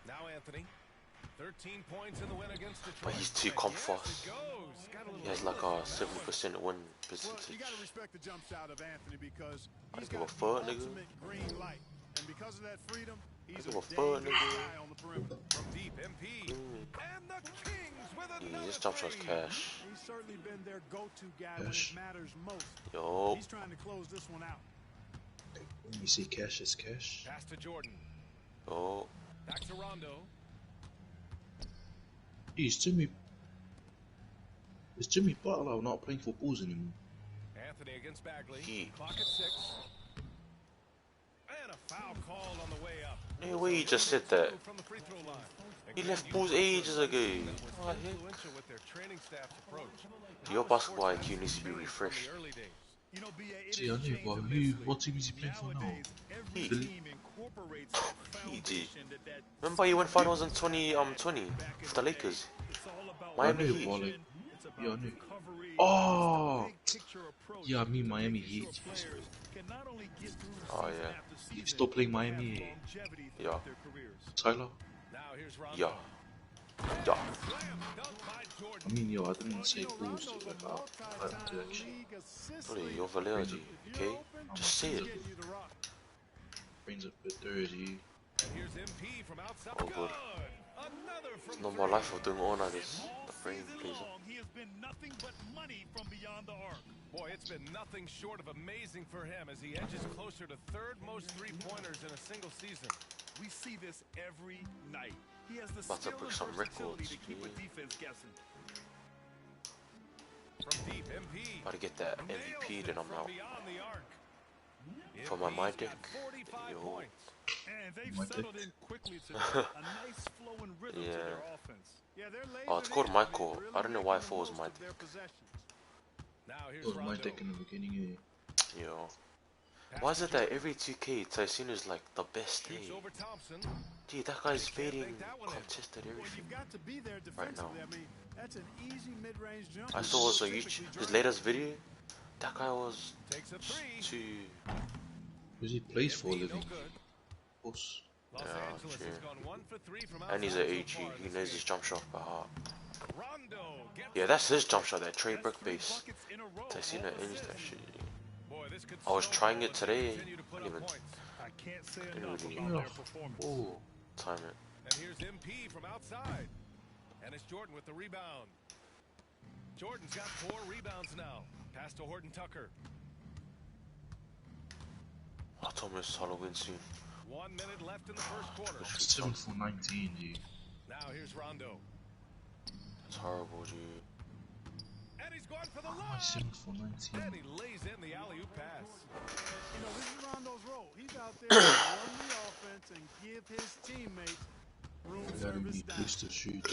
Now Anthony, 13 points in the win against Detroit. But he's too fast. He has like a 70% win percentage. You gotta respect the jump shot of Anthony because he's give a got fuck, the nigga. ultimate green light. And because of that freedom, he's give a a fuck, dangerous nigga. guy on the perimeter. From deep, MP. And the Kings with Yeah, another this jump shot's three. cash. He's certainly been their go-to guy when it matters most. Yo. He's trying to close this one out. When you see cash, it's cash. Pass to Jordan. Yo. Back to Rondo. Is Jimmy Butler not playing for Bulls anymore? Anthony against Bagley. He. Clock at 6. And a foul called on the way up. Hey, wait, he just said that. From the free throw line. He left Bulls ages ago. What the heck? Influential with their training staff's approach. Your basketball IQ needs to be refreshed. You know, BA, it See, I has knew, changed but immensely. what team is he playing for now? Nowadays, every He. team incorporates that He foundation that Remember he went finals in 2020 with the Lakers. it's all about Miami I knew, Heat. but like, it's about yeah, I knew. recovery. Oh, Big picture approach yeah, I mean to Miami making Heat. sure players can not only get through Oh, season yeah. after season, He's still playing but have Miami. longevity Yeah. throughout their careers. Tyler? Now here's Rondo. Yeah. Yeah. Slam dunk by Jordan. I mean, yo, I didn't say Bulls. Like, I did actually. Buddy, you're Valerdi, okay? Just say it. Brains a bit dirty. And here's MP from outside. Oh, good. Another from It's not my life of doing all of this. The brain plays up. He has been nothing but money from beyond the arc. Boy, it's been nothing short of amazing for him as he edges closer to third most three-pointers in a single season. We see this every night. He has the About to skill break and some versatility records, to keep a yeah. defense guessing. From deep, MP. Gotta get that Nails MVP, it then I'm from out. beyond the arc. For my MP's deck. got 45 Yo. points. And they've My settled dick. in quickly today. A nice flow and rhythm to Yeah. their offense. Yeah, they're Oh, it's lasered called in, my and court. really I don't know why I making thought it was the my most of their possessions. Now here's It was my Rondo. deck in the beginning. Yo. Pass Why is to it that Jordan. every 2K Tyson is like the best Shoots day? over Thompson. Gee, that guy's Can't fading, make that one in. contested Well, everything. you've got to be there Right now. defensively. I mean, that's an easy mid-range jump. I saw also his latest video. That guy was Takes a three. too. Because he plays for a MP, no living. good. Boss. Los Yeah, Angeles true. has gone 1 for 3 from And he's outside an so AG. far He this knows game. his jump shot by heart. Rondo gets Yeah, that's his jump shot. That Trey That's Brick 3 base. buckets in a row, Tyson all that ends assists. that shit. Boy, this could I was snowball trying it if they today. continue to put Didn't up even points. I can't say Didn't enough really about their performance. Oh, time it. And here's MP from outside. And it's Jordan with the rebound. Jordan's got 4 rebounds now. Pass to Horton Tucker. I told him it's Halloween soon. 1 minute left in the first quarter. 7 for 19, dude. Now here's Rondo. That's horrible, dude. And he's gone for the Oh, line. 7 for 19. And he lays in the alley-oop pass. You know, this is Rondo's role. He's out there to run the offense and give his teammates room I gotta service be down. pleased to shoot.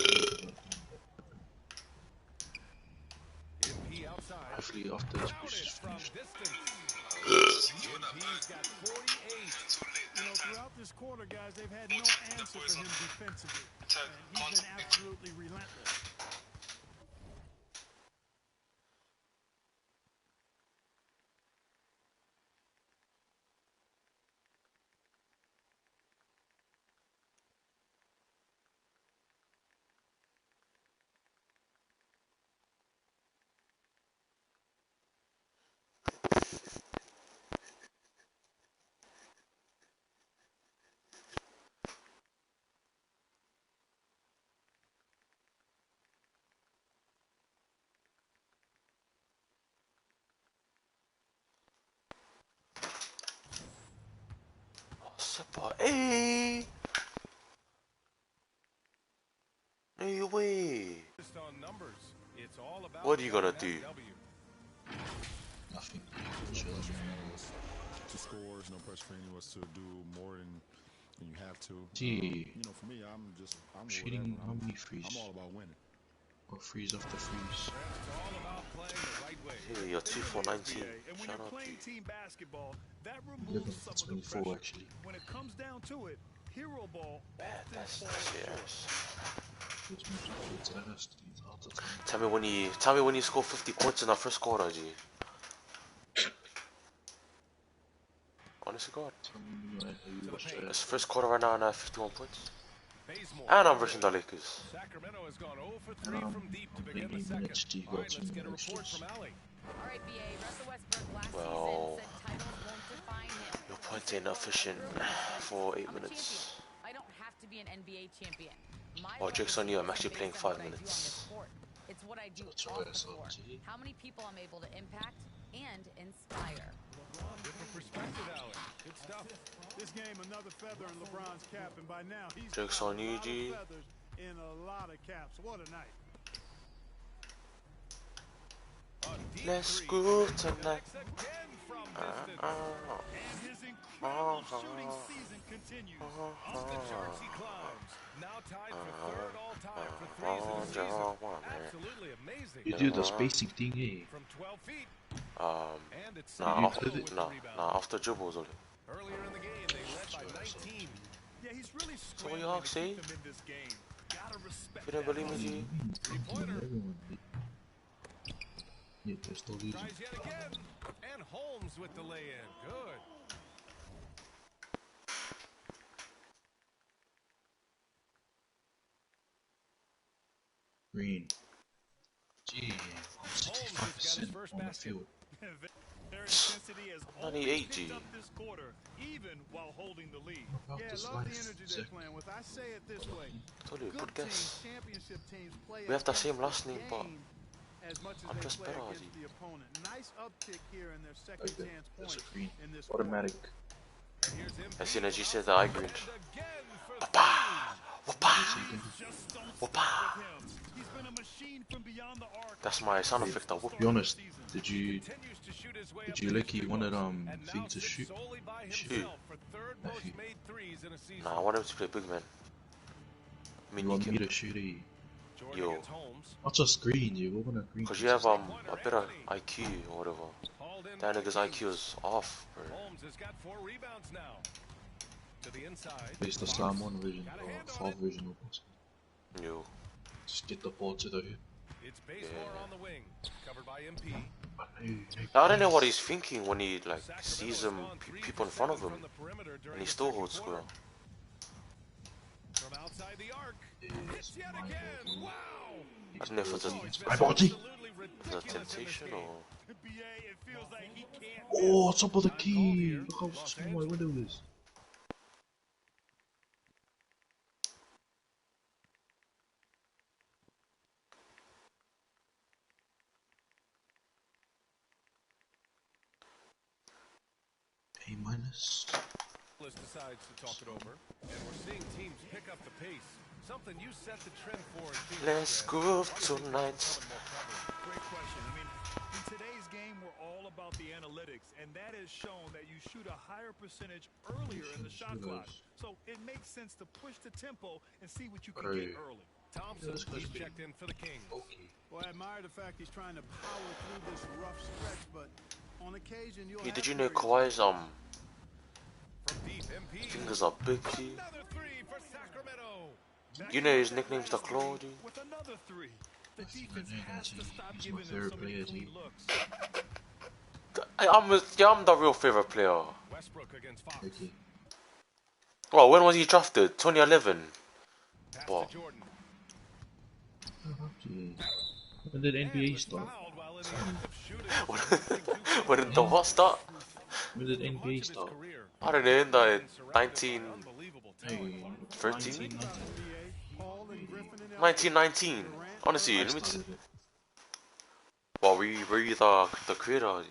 MP outside. Hopefully, after this Count push it is from finished. distance. MP's got 48. You know, throughout this quarter, guys, they've had no answer for him defensively. And he's been absolutely relentless. Hey! No way! Just on numbers, it's all about What are you gonna do? Nothing. To score, no pressure for anyone to do more than you have to. Gee. You know, for me, I'm Shooting whatever. how many frees? I'm all about winning. Or freeze after freeze. It's all about playing the right way. Hey, you're 2 for 19. And when Shout you're out to playing you. team basketball, that 11 removes for some of the 24 pressure. actually. When it comes down to it, hero ball often That's falls short. serious. Dit moet je goed zijn, als die het altijd kan. Tell me when you score 50 points in that first quarter, G. Honest to God. It's the first quarter right now and I have 51 points. And I'm versus the Lakers. Sacramento has gone 0 for 3 from deep to begin the second. All right, let's get a report from Ali. All right, BA. Russell Westbrook last Well, season said titles won't define him. your point ain't efficient for 8 minutes. I don't have to be an NBA champion. Oh, joke's on you, I'm actually playing 5 minutes. It's what I do off the court. How many people I'm able to impact and inspire. Different perspective, Allen. Good stuff. This game, another feather in LeBron's cap, and by now he's Joke's got on you, a lot of G. feathers in a lot of caps. What a night. Let's go tonight. And his incredible shooting season continues. Off the charts he climbs. Now tied for third all-time for threes in the season. Absolutely amazing. You do the spacing thing, eh? From 12 feet. And it's after dribbles only. Earlier in the game, they led by 19. Yeah, he's really So what you all say? in this game. Gotta respect You don't believe me, G? Three-pointer. Yeah, they're still losing. Tries yet again. And Holmes with the lay-in. Good. Green. Gee, 65% on the field. Their intensity has 98 G. up this quarter, even while holding the lead. About Yeah, this love the life, energy Zach. they're playing with. I say it this way. Told you, Good good teams, guess. championship teams play We have the against same last name, but game as much as I'm they just play better, against Ozzy. the opponent. Nice uptick here in their second Okay, chance that's a points green. in this Automatic. And here's him. As soon as you said that, I agreed. Again for Wapa! Wapa! Just don't Wapa! stop with him. He's been a machine from beyond the arc. That's my sound effect. I To whoop. be honest, did you continues to shoot his way did up you the like he history wanted books, and thing now to sits shoot? solely by Shoot. himself for third most Matthew. made threes in a season. Nah, I want him to play big man. I mean, You want you me can, to shoot a Jordan yo, against Holmes. not just green, you open a green. cause you have a better IQ or whatever. Hauled in That by nigga's Kings. IQ is off, bro. Holmes has got 4 rebounds now. To the inside. Place the slam one vision Got a or hand on 4 it. vision opens. Yo, Just get the ball to the hoop. It's Bazemore on the wing, covered by MP. I don't know what he's thinking when he like sees him people in front of him, From the perimeter during and he the still second holds square. quarter. From outside the arc. Hits yet again. Wow. I don't know if it's a, My body! Absolutely it's a ridiculous in this temptation game. or. BA, it feels like he can't Oh, top of the key! Look how small my window is. A minus. Decides to talk it over, and we're seeing teams pick up the pace. Something you set the trend for in Phoenix. Let's go tonight. Great question. I mean, in today's game, we're all about the analytics, and that has shown that you shoot a higher percentage earlier in the shot clock. So it makes sense to push the tempo and see what you can get early. Thompson, he's checked in for the Kings. Well, I admire the fact he's trying to power through this rough stretch, but on occasion you'll Hey, have did you know periods- Kawhi's From deep, MP. fingers are big? G? Another 3 for Sacramento. You know his nickname's the Claw, G? with another three. The defense name, has to G. stop He's giving my them favorite so many player, clean G. looks. I'm the real favorite player. Westbrook against Fox. Okay. Well, when was he drafted? 2011. Pass What? to Jordan. Gee. When did NBA start? Fouled while in the act of shooting. When did the what start? When did Much NBA of his start? career, I don't know, in the surrounded by 1913? unbelievable Hey, talent. Paul and Griffin and Ellis. 1919. Honestly, I let me started it. well, were you the creator?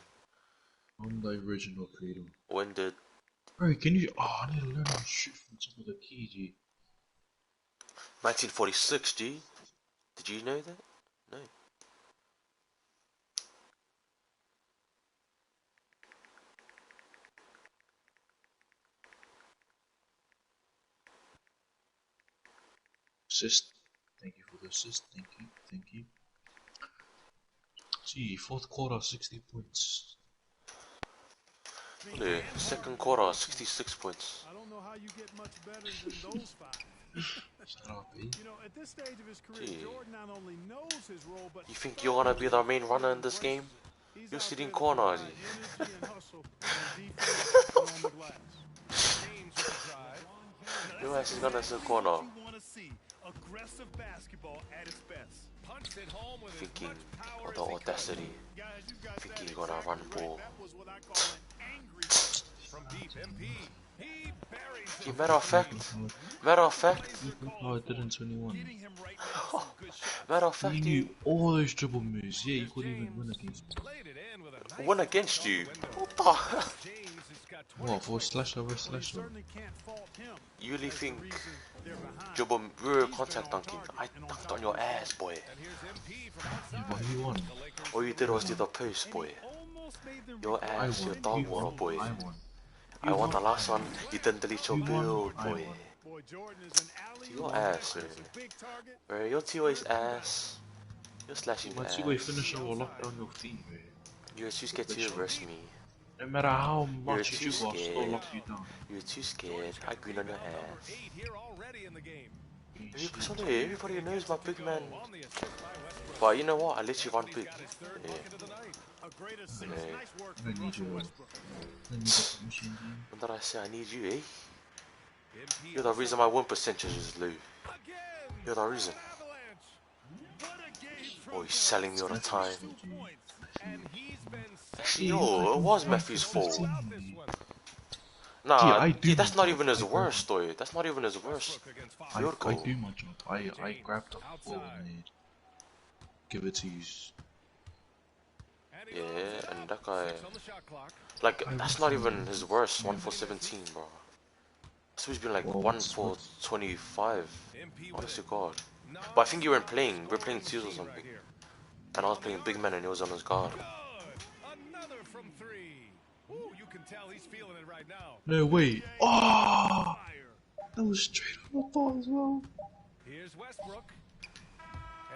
I'm the original creator. When did Bro, can you? Oh, I need to learn how to shoot from top of the key, G. 1946, G. Did you know that? No. Assist. Thank you for the assist. Thank you. Thank you. Gee, fourth quarter, 60 points. The second quarter, 66 points. I don't know how you get much better than those 5. Shut up, eh? You know, at this stage of his career, Gee. Jordan not only knows his role, but You think you're gonna be the main runner in this game? You're sitting corner, G. Your ass is gonna sit corner. Aggressive basketball at its best. Punched it home with Thinking as much power of the as he could. audacity. Thinking you're gonna run ball. That was what I call an angry jumper. From deep, MP. He buries it. Gee, matter of fact, Oh, I did in 21. Getting him right now some good shots. matter of You fact, knew all those dribble moves, yeah, you couldn't even win against me. Laid it in with a nice won against you. What the hell? James has got 20 What, for slasher over slasher? Certainly can't fault him. You really think They're behind. dribble real contact dunking? I dunked on your ass, boy. And here's MP from Yeah, outside. but he won. The Lakers All you did was do the post, boy. Almost made them Your I ass, your won. dog You water, won. boy. I won. I won the last one. You didn't delete your You won. build, I boy. won. Boy, Jordan is an alley. Your ass, man. Big target. Bro, your T-Way's ass. You're slashing My ass. two-way finisher will lock down your feet, man. You're too scared to arrest me. No matter how You're much too you do, I'll still scared. lock you down. You're too scared. I green on your ass. 8 here already in the game. Everybody knows my big man. On the assist by Westbrook. But you know what? I literally run big. Got his third Yeah. bucket of the night. A great assist. Yeah. Nice work I from need you, Russell bro. Westbrook. Then you got the machine game. When did I say I need you, eh? MP You're the reason my win percentage is low. again. You're the reason. Avalanche. What a game from Oh, he's selling me all the time. 2 points. And he's been Actually, yo, it was Matthew's fault. out this one. Nah, Gee, I do gee, that's my not job. even his I worst, though. That's not even his worst. Westbrook against five. Field I goal. do my job. I grab the ball and give it to you. And he Yeah, loads it and up. that guy, 6 on the shot clock. like, that's not even his worst. 1 for 17, bro. So he's been like Well, 1 what's- for 25. MP with Honest to it. God. No But I think you weren't scoring playing. We're playing machine twos or right something. here. And I was playing big man and he was on his guard. Good. Another from 3. Ooh, you can tell he's feeling it right now. No, wait. Oh! Fire. That was straight on the ball as well. Here's Westbrook.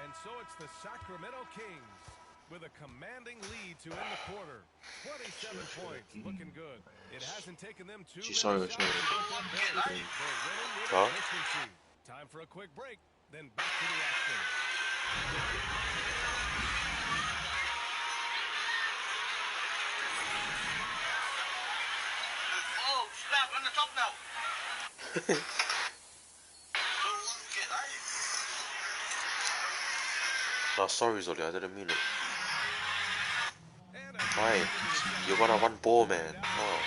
And so it's the Sacramento Kings with a commanding lead to end the quarter. 27 points, looking good. It hasn't taken them too many Sorry, shots sorry. to put them down. They're winning with Huh? consistency. Time for a quick break, then back to the action. Oh, snap, on the top now. Nah, sorry, Zoli, I didn't mean it. And Why? You're gonna run ball, man. Oh.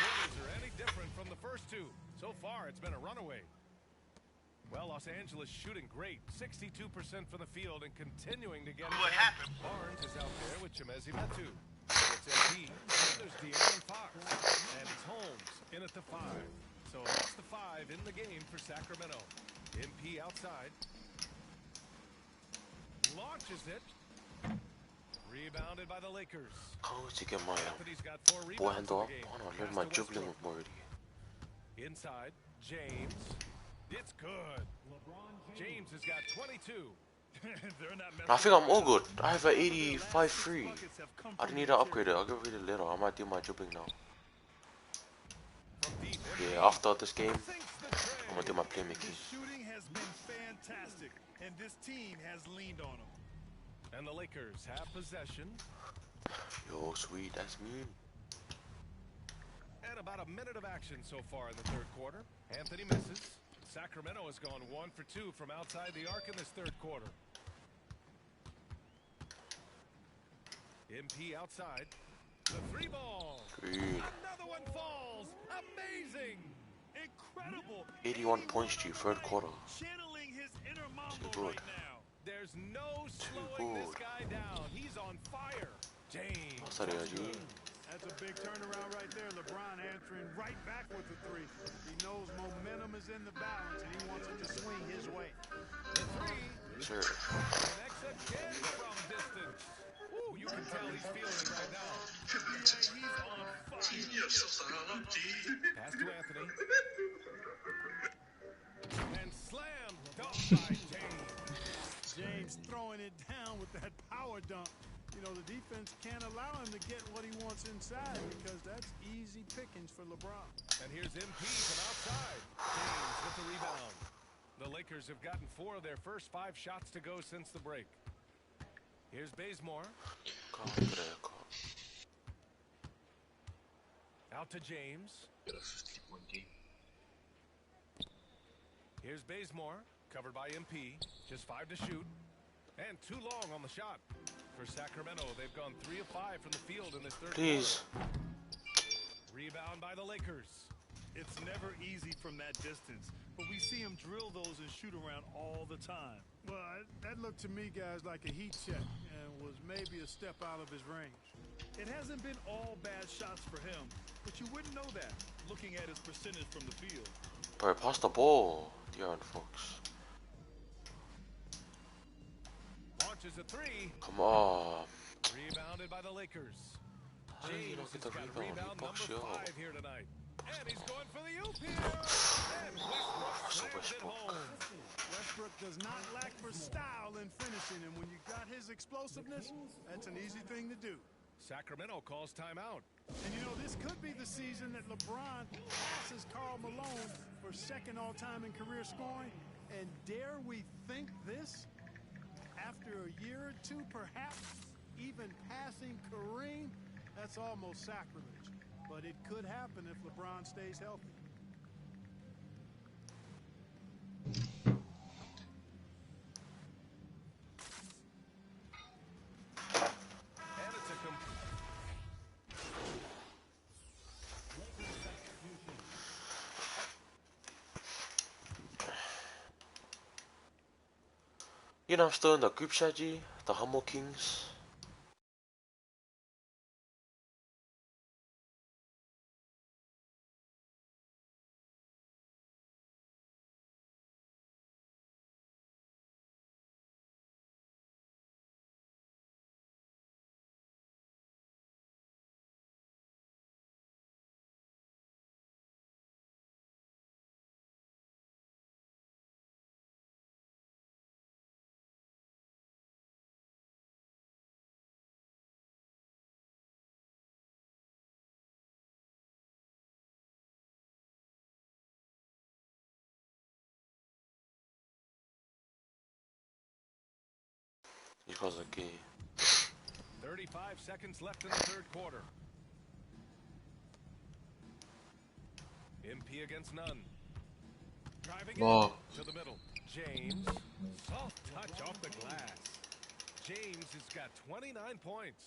quarters are any different from the first 2. So far, it's been a runaway. Well, Los Angeles shooting great. 62% from the field and continuing to get it. What done. happened? Barnes is out there with Chimezi Metu. It's MP. And there's De'Aaron Fox. And it's Holmes in at the 5. So that's the 5 in the game for Sacramento. MP outside. Launches it. Rebounded by the Lakers. How would you get my Anthony's got 4 ball rebounds handle in up? the game. I wanna learn Pass my to dribbling Westbrook. already. Inside, James. It's good. James has got 22. They're not I think I'm all good. I have an 85-3. I don't need to upgrade it. I'll get rid of it later. I might do my dribbling now. From deep. Yeah, after this game, Thinks the trade. I'm gonna do my playmaking. His shooting has been fantastic, and this team has leaned on him. And the Lakers have possession. Yo, sweet, that's me. And about a minute of action so far in the third quarter. Anthony misses. Sacramento has gone 1 for 2 from outside the arc in this third quarter. MP outside. The 3 ball. Good. Another one falls. Amazing. Incredible. 81 points to you, third quarter. Channeling his inner Mambo Too good. right now. There's no slowing this good. guy down. He's on fire. James. Sorry, G. That's a big turnaround right there. LeBron answering right back with the three. He knows momentum is in the balance, and he wants it to swing his way. The three. Sure. Connects again from distance. Ooh, you can tell he's feeling it right now. Yeah, he's on fire. Pass to Anthony. And slam dunk by James. James throwing it down with that power dunk. You know, the defense can't allow him to get what he wants inside because that's easy pickings for LeBron. And here's MP from outside. James with the rebound. The Lakers have gotten 4 of their first 5 shots to go since the break. Here's Bazemore. Out to James. Here's Bazemore, covered by MP. Just 5 to shoot. And too long on the shot. For Sacramento, they've gone 3 of 5 from the field in this third Please. quarter. Rebound by the Lakers. It's never easy from that distance, but we see him drill those and shoot around all the time. Well, that looked to me, guys, like a heat check and was maybe a step out of his range. It hasn't been all bad shots for him, but you wouldn't know that looking at his percentage from the field. Bro, pass the ball, De'Aaron Fox. Launches a 3. Come on. Rebounded by the Lakers. How do you not get the rebound? He box you number 5 up. here tonight. And he's going for the oop here. And Westbrook slams it home. Westbrook does not lack for style in finishing, and when you got his explosiveness, that's an easy thing to do. Sacramento calls timeout. And you know, this could be the season that LeBron passes Karl Malone for second all-time in career scoring. And dare we think this? After a year or two, perhaps even passing Kareem, that's almost sacrilege. But it could happen if LeBron stays healthy. And it's a You know, I'm still in the group chat, G. The Humble Kings. You guys are gay. 35 seconds left in the third quarter. MP against none. Driving in to the middle. James. Soft touch off the glass. James has got 29 points.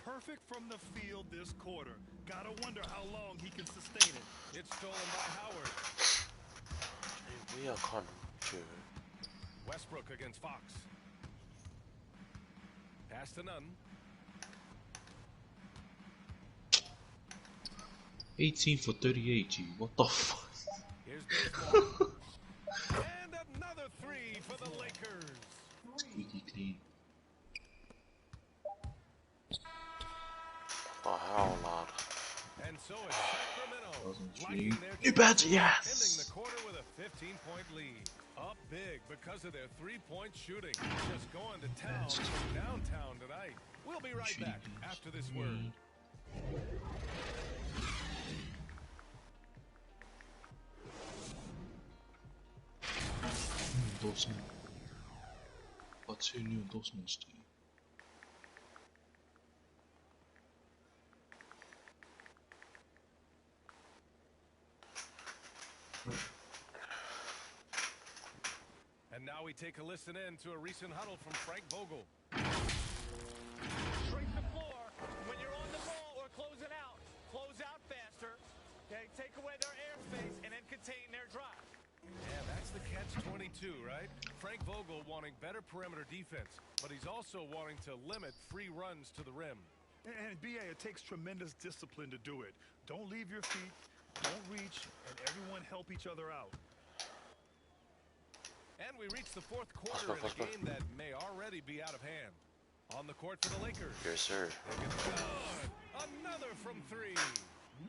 Perfect from the field this quarter. Gotta wonder how long he can sustain it. It's stolen by Howard. We are con. Westbrook against Fox. Pass to none. 18 for 38, G. What the fuck? Here's baseball. And another 3 for the Lakers. Squeaky clean. Oh, hell, lad. And so it's Sacramento. New badge, Ending yes! the quarter with a 15-point lead. Up big because of their 3-point shooting. Just going to town downtown tonight. We'll be right back after this word. Endorsement. Got 2 new endorsements to you. And now we take a listen in to a recent huddle from Frank Vogel. Shrink the floor when you're on the ball or close it out. Close out faster. Okay, take away their airspace and then contain their drive. Yeah, that's the catch-22, right? Frank Vogel wanting better perimeter defense, but he's also wanting to limit free runs to the rim. And BA, it takes tremendous discipline to do it. Don't leave your feet, don't reach, and everyone help each other out. And we reach the fourth quarter in a game that may already be out of hand. On the court for the Lakers. Yes, sir. Another from three.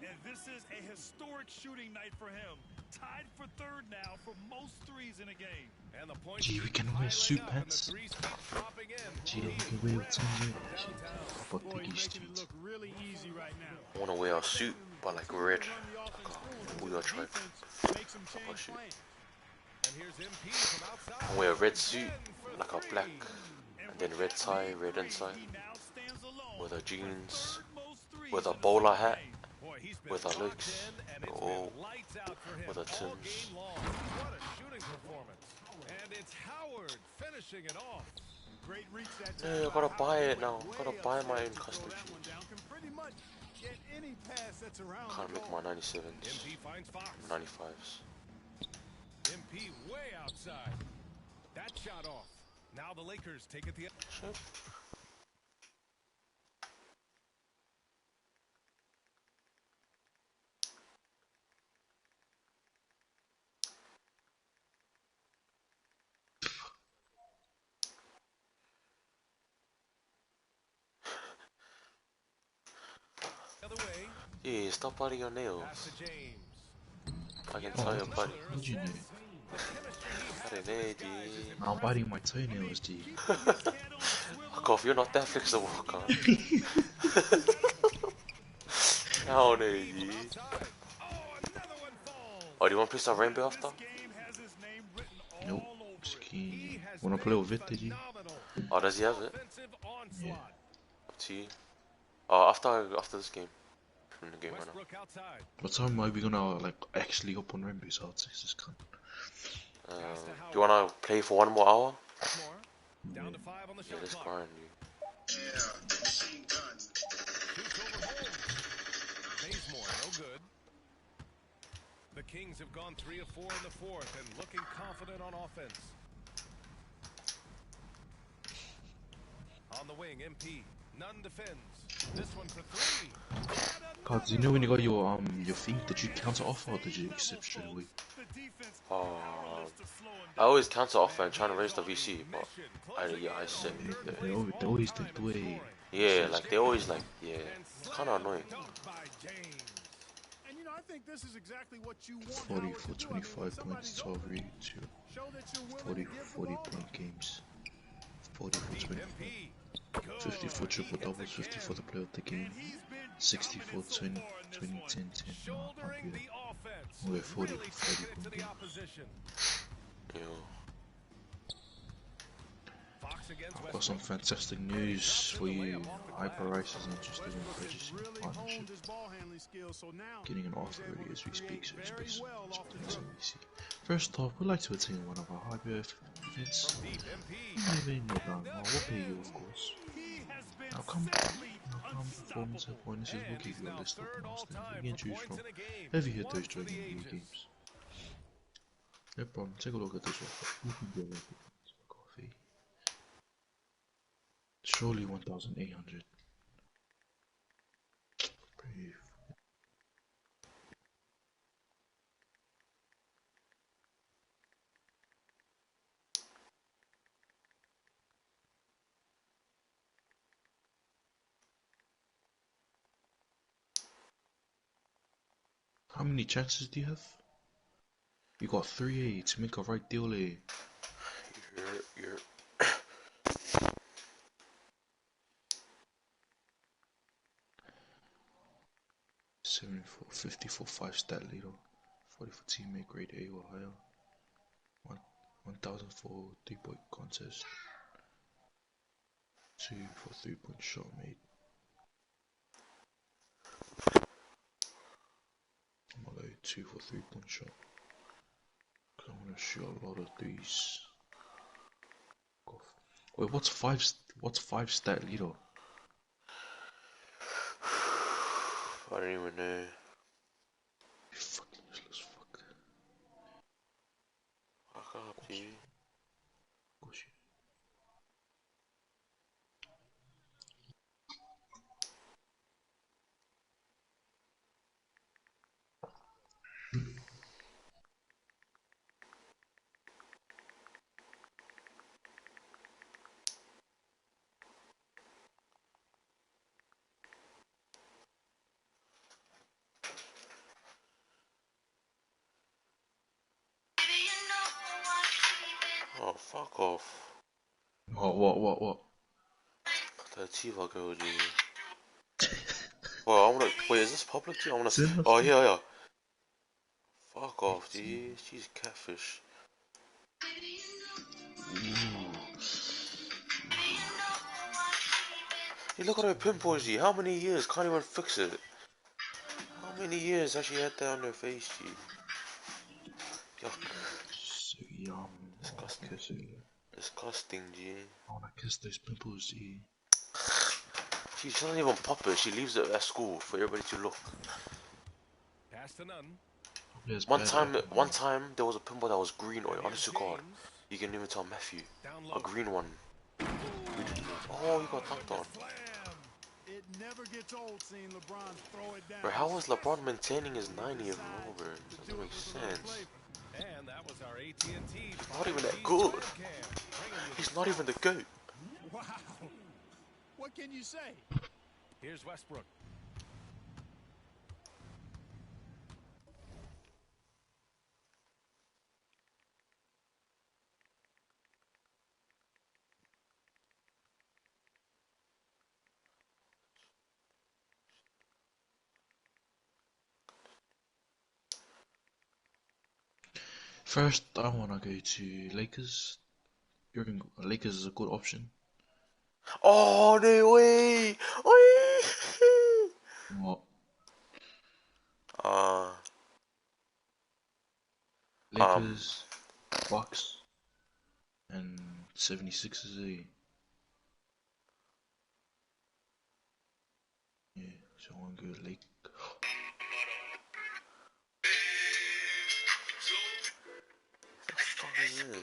And this is a historic shooting night for him. Tied for third now for most threes in a game. And the point. Gee, we can wear suit pants. Gee, we can wear what's in here. Fuck the geese. I wanna wear a suit, but like red. We gotta try. Oh shoot. I wear a red suit, like a black, and then red tie, red inside, with a jeans, with a bowler hat, with a looks, oh, with a Timbs. What a shooting performance. And it's Howard finishing it off. Great reach that time. Yeah, I gotta buy it now. Gotta buy my own custom shoes. Can't make my 97s, 95s. MP way outside. That shot off. Now the Lakers take it the other. Yeah, stop biting your nails. I can tell your buddy. What you know? I don't know, G. I'm biting my toenails, G. Fuck off, you're not that flexible, cunt. Hell no, G. Oh, do you want to play some Rainbow after? Nope. Just kidding. Wanna play with it, did you? Oh, does he have it? Yeah. Up to you. Oh, after this game. In the game right now. What time are we gonna like actually hop on Rainbow? So I'll take this cunt. Do you wanna play for one more hour? Down to 5 on the shot let's clock. grind you. Machine gun. Bazemore, no good. The Kings have gone 3 of 4 in the fourth and looking confident on offense. On the wing, MP. None defends. This one for 3. God, you know when you got your thing, did you counter offer or did you accept straight away? I always cancel offer and trying to raise the VC, but I said They always take the way. Yeah, like they always like, yeah, it's kind of annoying. And you know, I think this is exactly what you want. 40 for 25 points, 12 read, 40 point games. 40 for 25. 50 for triple doubles, 50 for the player of the game, 60 for 20, 10, 10. We're 40 point games. I've got some fantastic news for you. Hyperice is interested in purchasing a partnership. Getting an offer already as we speak, so expect some NBC. First off, we'd like to attend one of our Hyper events. Maybe in November, we'll pay you, of course. Now come performance at point. This is we'll give you a list of milestones you can choose from. Have you hit those during the new games? No problem, take a look at this one. You can get it. Coffee. Surely 1,800. Brave. How many chances do you have? You got 3 to make a right deal, eh? You're 74, 50 for 5 stat leader, 40 for teammate grade A or higher, 1,000 for 3-point contest, 2 for 3-point shot made. I'm gonna go 2 for 3-point shot. Cause I wanna shoot a lot of threes. Wait, what's 5 stat leader? I don't even know. You fucking useless fuck. I can't help you. Of course you. Oh, fuck off. What? The Tiva girl, G. Well, I wanna. Wait, is this public, G? I wanna. Send Oh, us. yeah. Fuck off, G. She's catfish. Hey, look at her pimples, G. How many years? Can't even fix it. How many years has she had that on her face, G? Yuck. So yum. Disgusting. Kiss it. Disgusting, G. I wanna kiss those pimples, G. She doesn't even pop it. She leaves it at school for everybody to look. Pass to none. One time there was a pimple that was green. Oh, honest to God, you can even tell Matthew, a green one. Oh, he got dunked on. It never gets old seeing LeBron throw it down. Bro, how was LeBron maintaining his 90 overall, bro? Doesn't make sense. And that was our AT&T. Not even that good. He's not even the GOAT. Wow. What can you say? Here's Westbrook. First, I wanna go to Lakers. You reckon Lakers is a good option? Oh, no way! What? Uh, Lakers, Bucks, and 76ers, eh? Yeah, so I wanna go Lake. What the fuck is this?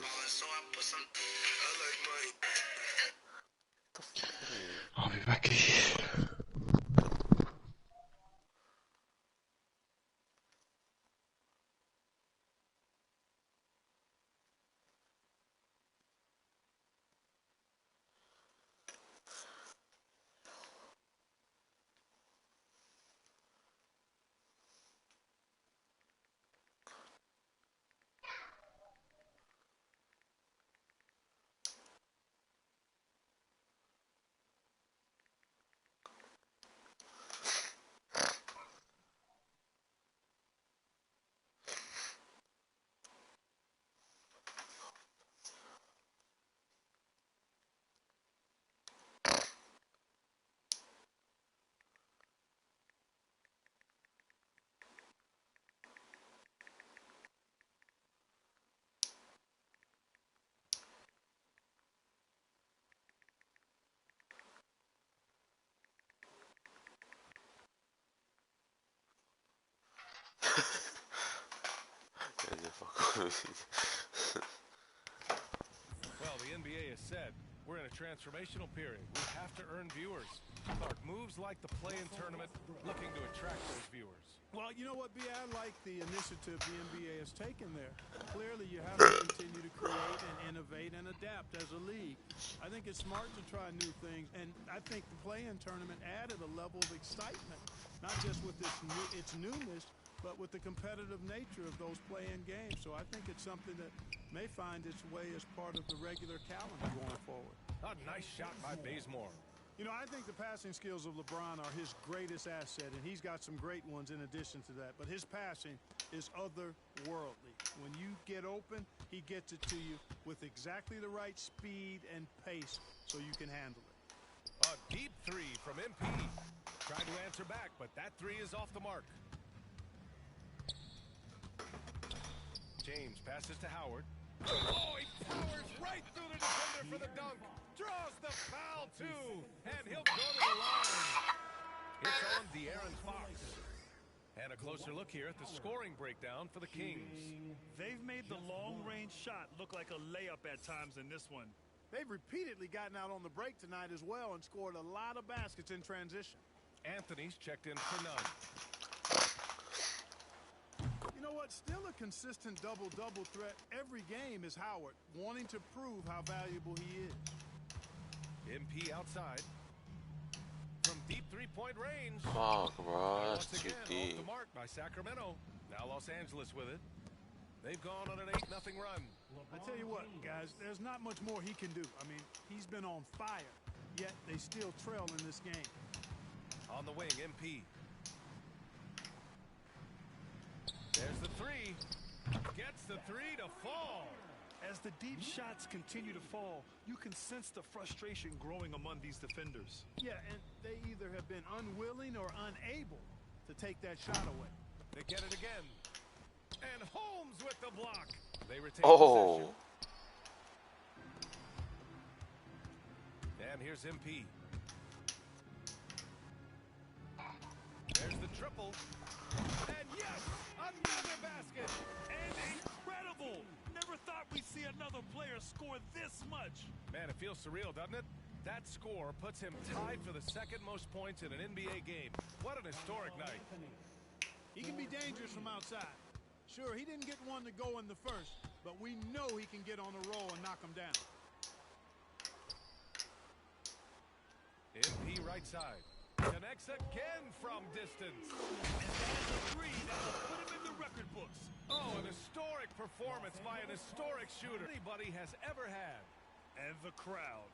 I'll be back. Well, the NBA has said we're in a transformational period. We have to earn viewers. Clark, moves like the play-in tournament looking to attract those viewers. Well, you know what, B? I like the initiative the NBA has taken there. Clearly, you have to continue to create and innovate and adapt as a league. I think it's smart to try new things, and I think the play-in tournament added a level of excitement, not just with its newness, but with the competitive nature of those play-in games. So I think it's something that may find its way as part of the regular calendar going forward. A nice shot by Bazemore. You know, I think the passing skills of LeBron are his greatest asset, and he's got some great ones in addition to that. But his passing is otherworldly. When you get open, he gets it to you with exactly the right speed and pace so you can handle it. A deep three from MP. Tried to answer back, but that three is off the mark. James passes to Howard. Oh, he powers right through the defender for the dunk. Draws the foul, too. And he'll go to the line. It's on De'Aaron Fox. And a closer look here at the scoring breakdown for the Kings. They've made the long-range shot look like a layup at times in this one. They've repeatedly gotten out on the break tonight as well and scored a lot of baskets in transition. Anthony's checked in for none. You know what? Still a consistent double-double threat every game is Howard, wanting to prove how valuable he is. MP outside. From deep three-point range. Fuck, bro. That's Once too again, deep. off the mark by Sacramento. Now Los Angeles with it. They've gone on an 8-0 run. I tell you what, guys, there's not much more he can do. I mean, he's been on fire, yet they still trail in this game. On the wing, MP. There's the three. Gets the three to fall. As the deep shots continue to fall, you can sense the frustration growing among these defenders. Yeah, and they either have been unwilling or unable to take that shot away. They get it again. And Holmes with the block. They retain Oh. possession. And here's MP. There's the triple. And yes, another basket. And incredible! Never thought we'd see another player score this much. Man, it feels surreal, doesn't it? That score puts him tied for the second most points in an NBA game. What an historic night. He can be dangerous from outside. Sure, he didn't get one to go in the first, but we know he can get on a roll and knock him down. MP right side. Connects again from distance. And that is a three that will put him in the record books. Oh, an historic performance by an historic shooter anybody has ever had. And the crowd.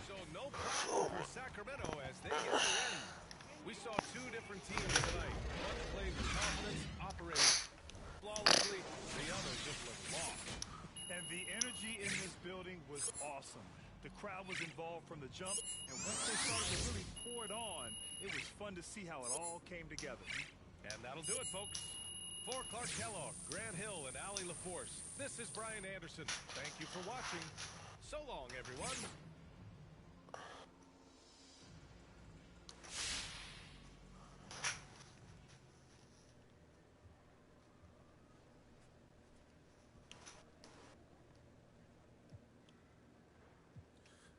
So no problem for Sacramento as they get the win. We saw two different teams tonight. One played with confidence, operated flawlessly. The other just looked lost. And the energy in this building was awesome. The crowd was involved from the jump, and once they started to really pour it on, it was fun to see how it all came together. And that'll do it, folks. For Clark Kellogg, Grant Hill, and Allie LaForce, this is Brian Anderson. Thank you for watching. So long, everyone.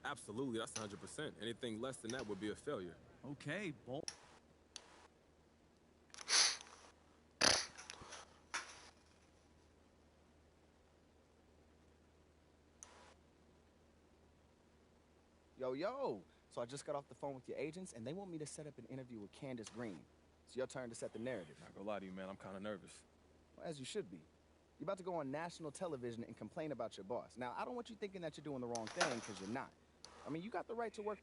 Absolutely, that's 100%. Anything less than that would be a failure. Okay, Bolt. Yo. So I just got off the phone with your agents, and they want me to set up an interview with Candace Green. It's your turn to set the narrative. Not gonna lie to you, man, I'm kind of nervous. Well, as you should be. You're about to go on national television and complain about your boss. Now, I don't want you thinking that you're doing the wrong thing, because you're not. I mean, you got the right to work.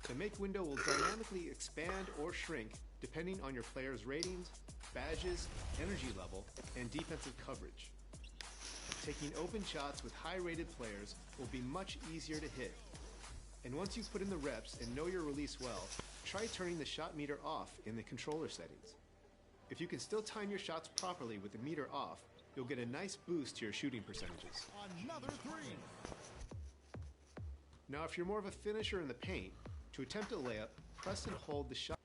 The make window will dynamically expand or shrink depending on your player's ratings, badges, energy level, and defensive coverage. Taking open shots with high-rated players will be much easier to hit. And once you've put in the reps and know your release well, try turning the shot meter off in the controller settings. If you can still time your shots properly with the meter off, you'll get a nice boost to your shooting percentages. Another three. Now, if you're more of a finisher in the paint, to attempt a layup, press and hold the shot.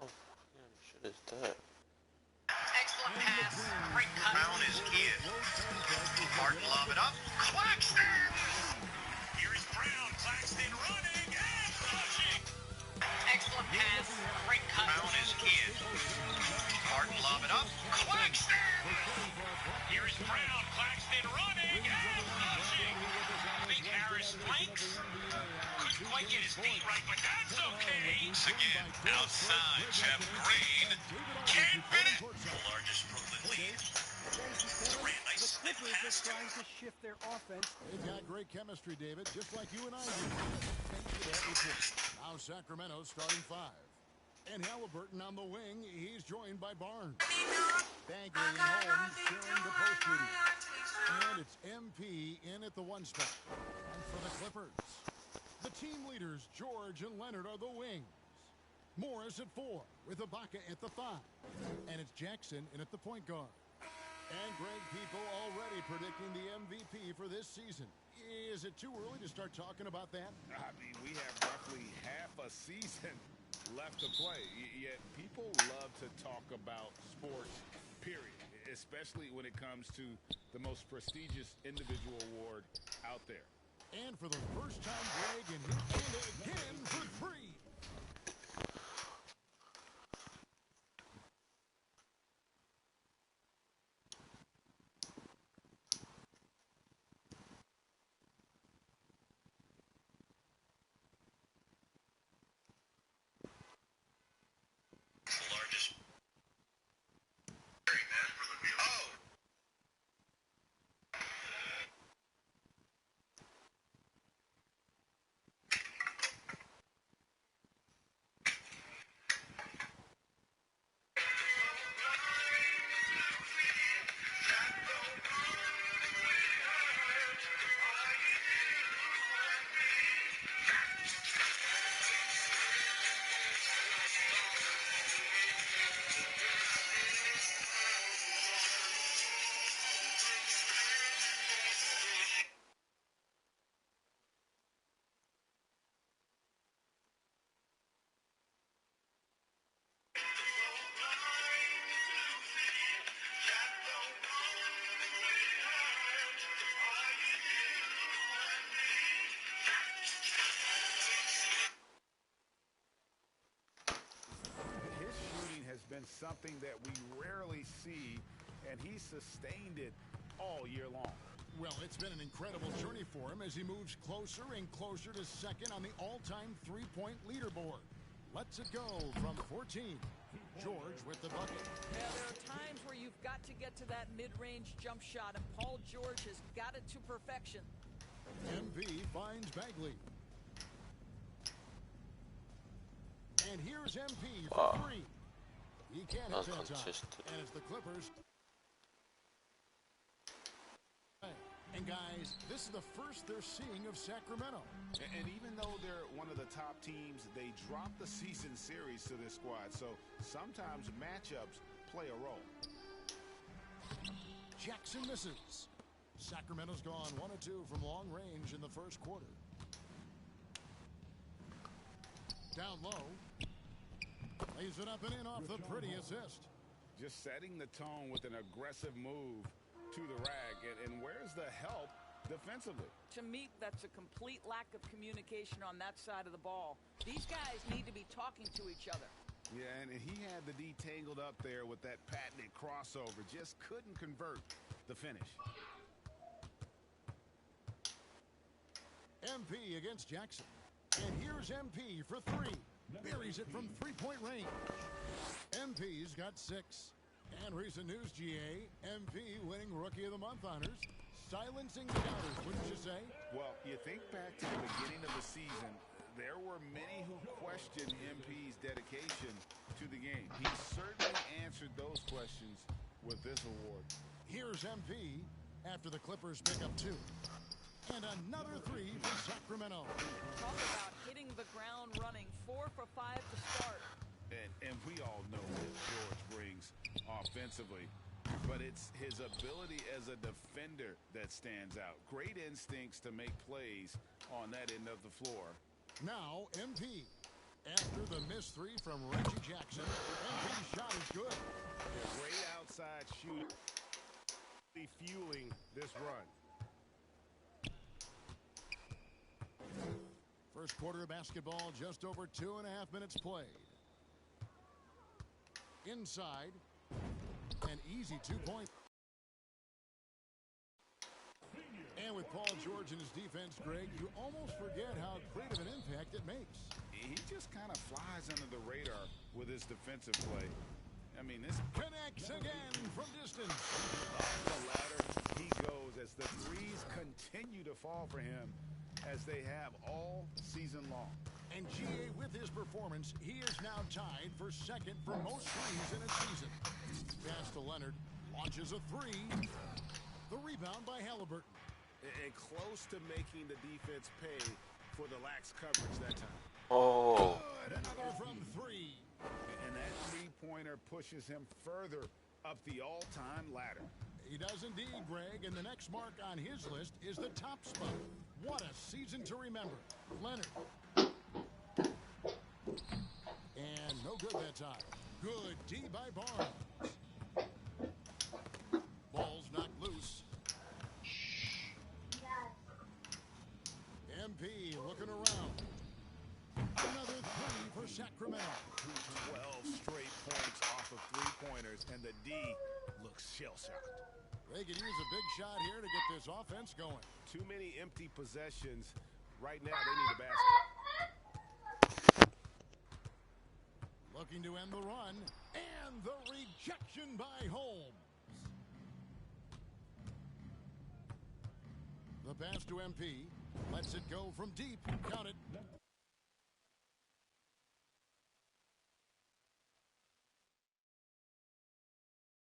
Oh, shit is that? Excellent pass. Great cut. Brown is kid. Martin lob it up. Claxton! Here is Brown. Claxton running and rushing. Excellent pass. Great cut. Brown is kid. Martin lob it up. Claxton! Here is Brown. around. Claxton running and pushing. I think Harris blanks. Couldn't quite get his feet right, but that's okay. Again, outside Jeff Green. Can't finish. The largest Brooklyn lead. Durant, nice slip pass to him. To shift their offense. They've got great chemistry, David, just like you and I do. Now Sacramento starting 5. And Halliburton on the wing. He's joined by Barnes. Bagley and Holmes sharing the post duty. And it's MP in at the 1 spot. And for the Clippers, the team leaders, George and Leonard, are the wings. Morris at 4, with Ibaka at the 5. And it's Jackson in at the point guard. And Greg, people already predicting the MVP for this season. Is it too early to start talking about that? I mean, we have roughly half a season left to play, yet people love to talk about sports, period, especially when it comes to the most prestigious individual award out there. And for the first time, Greg, and he again for 3. The largest. Oh. His shooting has been something that we rarely see, and he's sustained it all year long. Well, it's been an incredible journey for him as he moves closer and closer to second on the all-time three-point leaderboard. Let's it go from 14. George with the bucket. Yeah, there are times where you've got to get to that mid-range jump shot, and Paul George has got it to perfection. MP finds Bagley. And here's MP for 3. He can't hit that time. And it's the Clippers. And guys, this is the first they're seeing of Sacramento. And even though they're one of the top teams, they dropped the season series to this squad. So sometimes matchups play a role. Jackson misses. Sacramento's gone 1 of 2 from long range in the first quarter. Down low. Lays it up and in off the pretty assist. Just setting the tone with an aggressive move to the rack. And where's the help defensively? To me, that's a complete lack of communication on that side of the ball. These guys need to be talking to each other. Yeah, and he had the D tangled up there with that patented crossover. Just couldn't convert the finish. MP against Jackson. And here's MP for 3. Buries it from three-point range. MP's got 6. And recent news, GA, MP winning Rookie of the Month honors. Silencing doubters, wouldn't you say? Well, you think back to the beginning of the season, there were many who questioned MP's dedication to the game. He certainly answered those questions with this award. Here's MP after the Clippers pick up 2. And another 3 for Sacramento. Talk about hitting the ground running. 4 for 5 to start. And we all know what George brings offensively, but it's his ability as a defender that stands out. Great instincts to make plays on that end of the floor. Now MP. After the missed 3 from Reggie Jackson, MP's shot is good. A great outside shooting, fueling this run. First quarter of basketball, just over 2.5 minutes played. Inside, an easy 2-point. And with Paul George and his defense, Greg, you almost forget how great of an impact it makes. He just kind of flies under the radar with his defensive play. I mean, this connects again from distance. Off the ladder he goes as the threes continue to fall for him as they have all season long. And GA, with his performance, he is now tied for second for most threes in a season. Pass to Leonard, launches a three. The rebound by Halliburton. And close to making the defense pay for the lax coverage that time. Oh. Good, another from three. And that three-pointer pushes him further up the all-time ladder. He does indeed, Greg, and the next mark on his list is the top spot. What a season to remember. Leonard. And no good that time. Good D by Barnes. Ball's knocked loose. MP looking around. Another three for Sacramento. 12 straight points off of three-pointers, and the D looks shell-shocked. They could use a big shot here to get this offense going. Too many empty possessions. Right now, they need a basket. Looking to end the run. And the rejection by Holmes. The pass to MP. Lets it go from deep. Count it.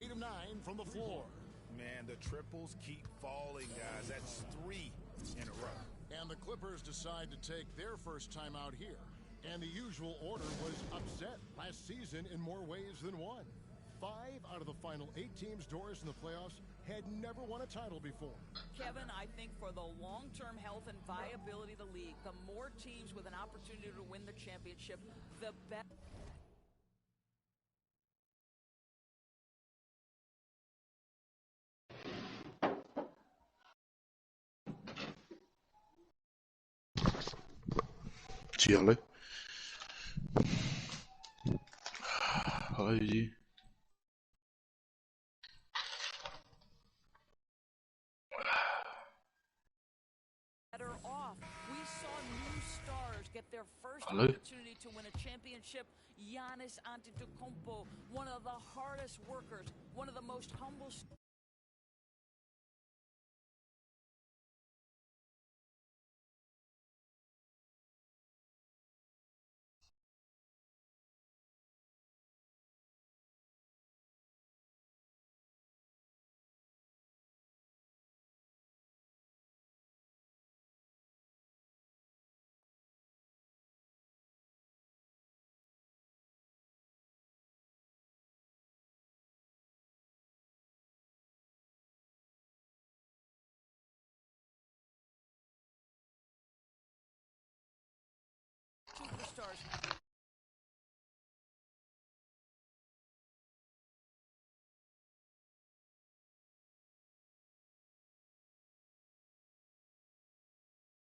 Eight of 9 from the floor. Man, the triples keep falling, guys. That's 3 in a row. And the Clippers decide to take their first time out here. And the usual order was upset last season in more ways than one. 5 out of the final 8 teams, Doris, in the playoffs had never won a title before. Kevin, I think for the long-term health and viability of the league, the more teams with an opportunity to win the championship, the better. जी hello hello जी Better off. We saw new stars get their first Hello? opportunity to win a championship. Giannis Antetokounmpo, one of the hardest workers, one of the most humble. Superstars.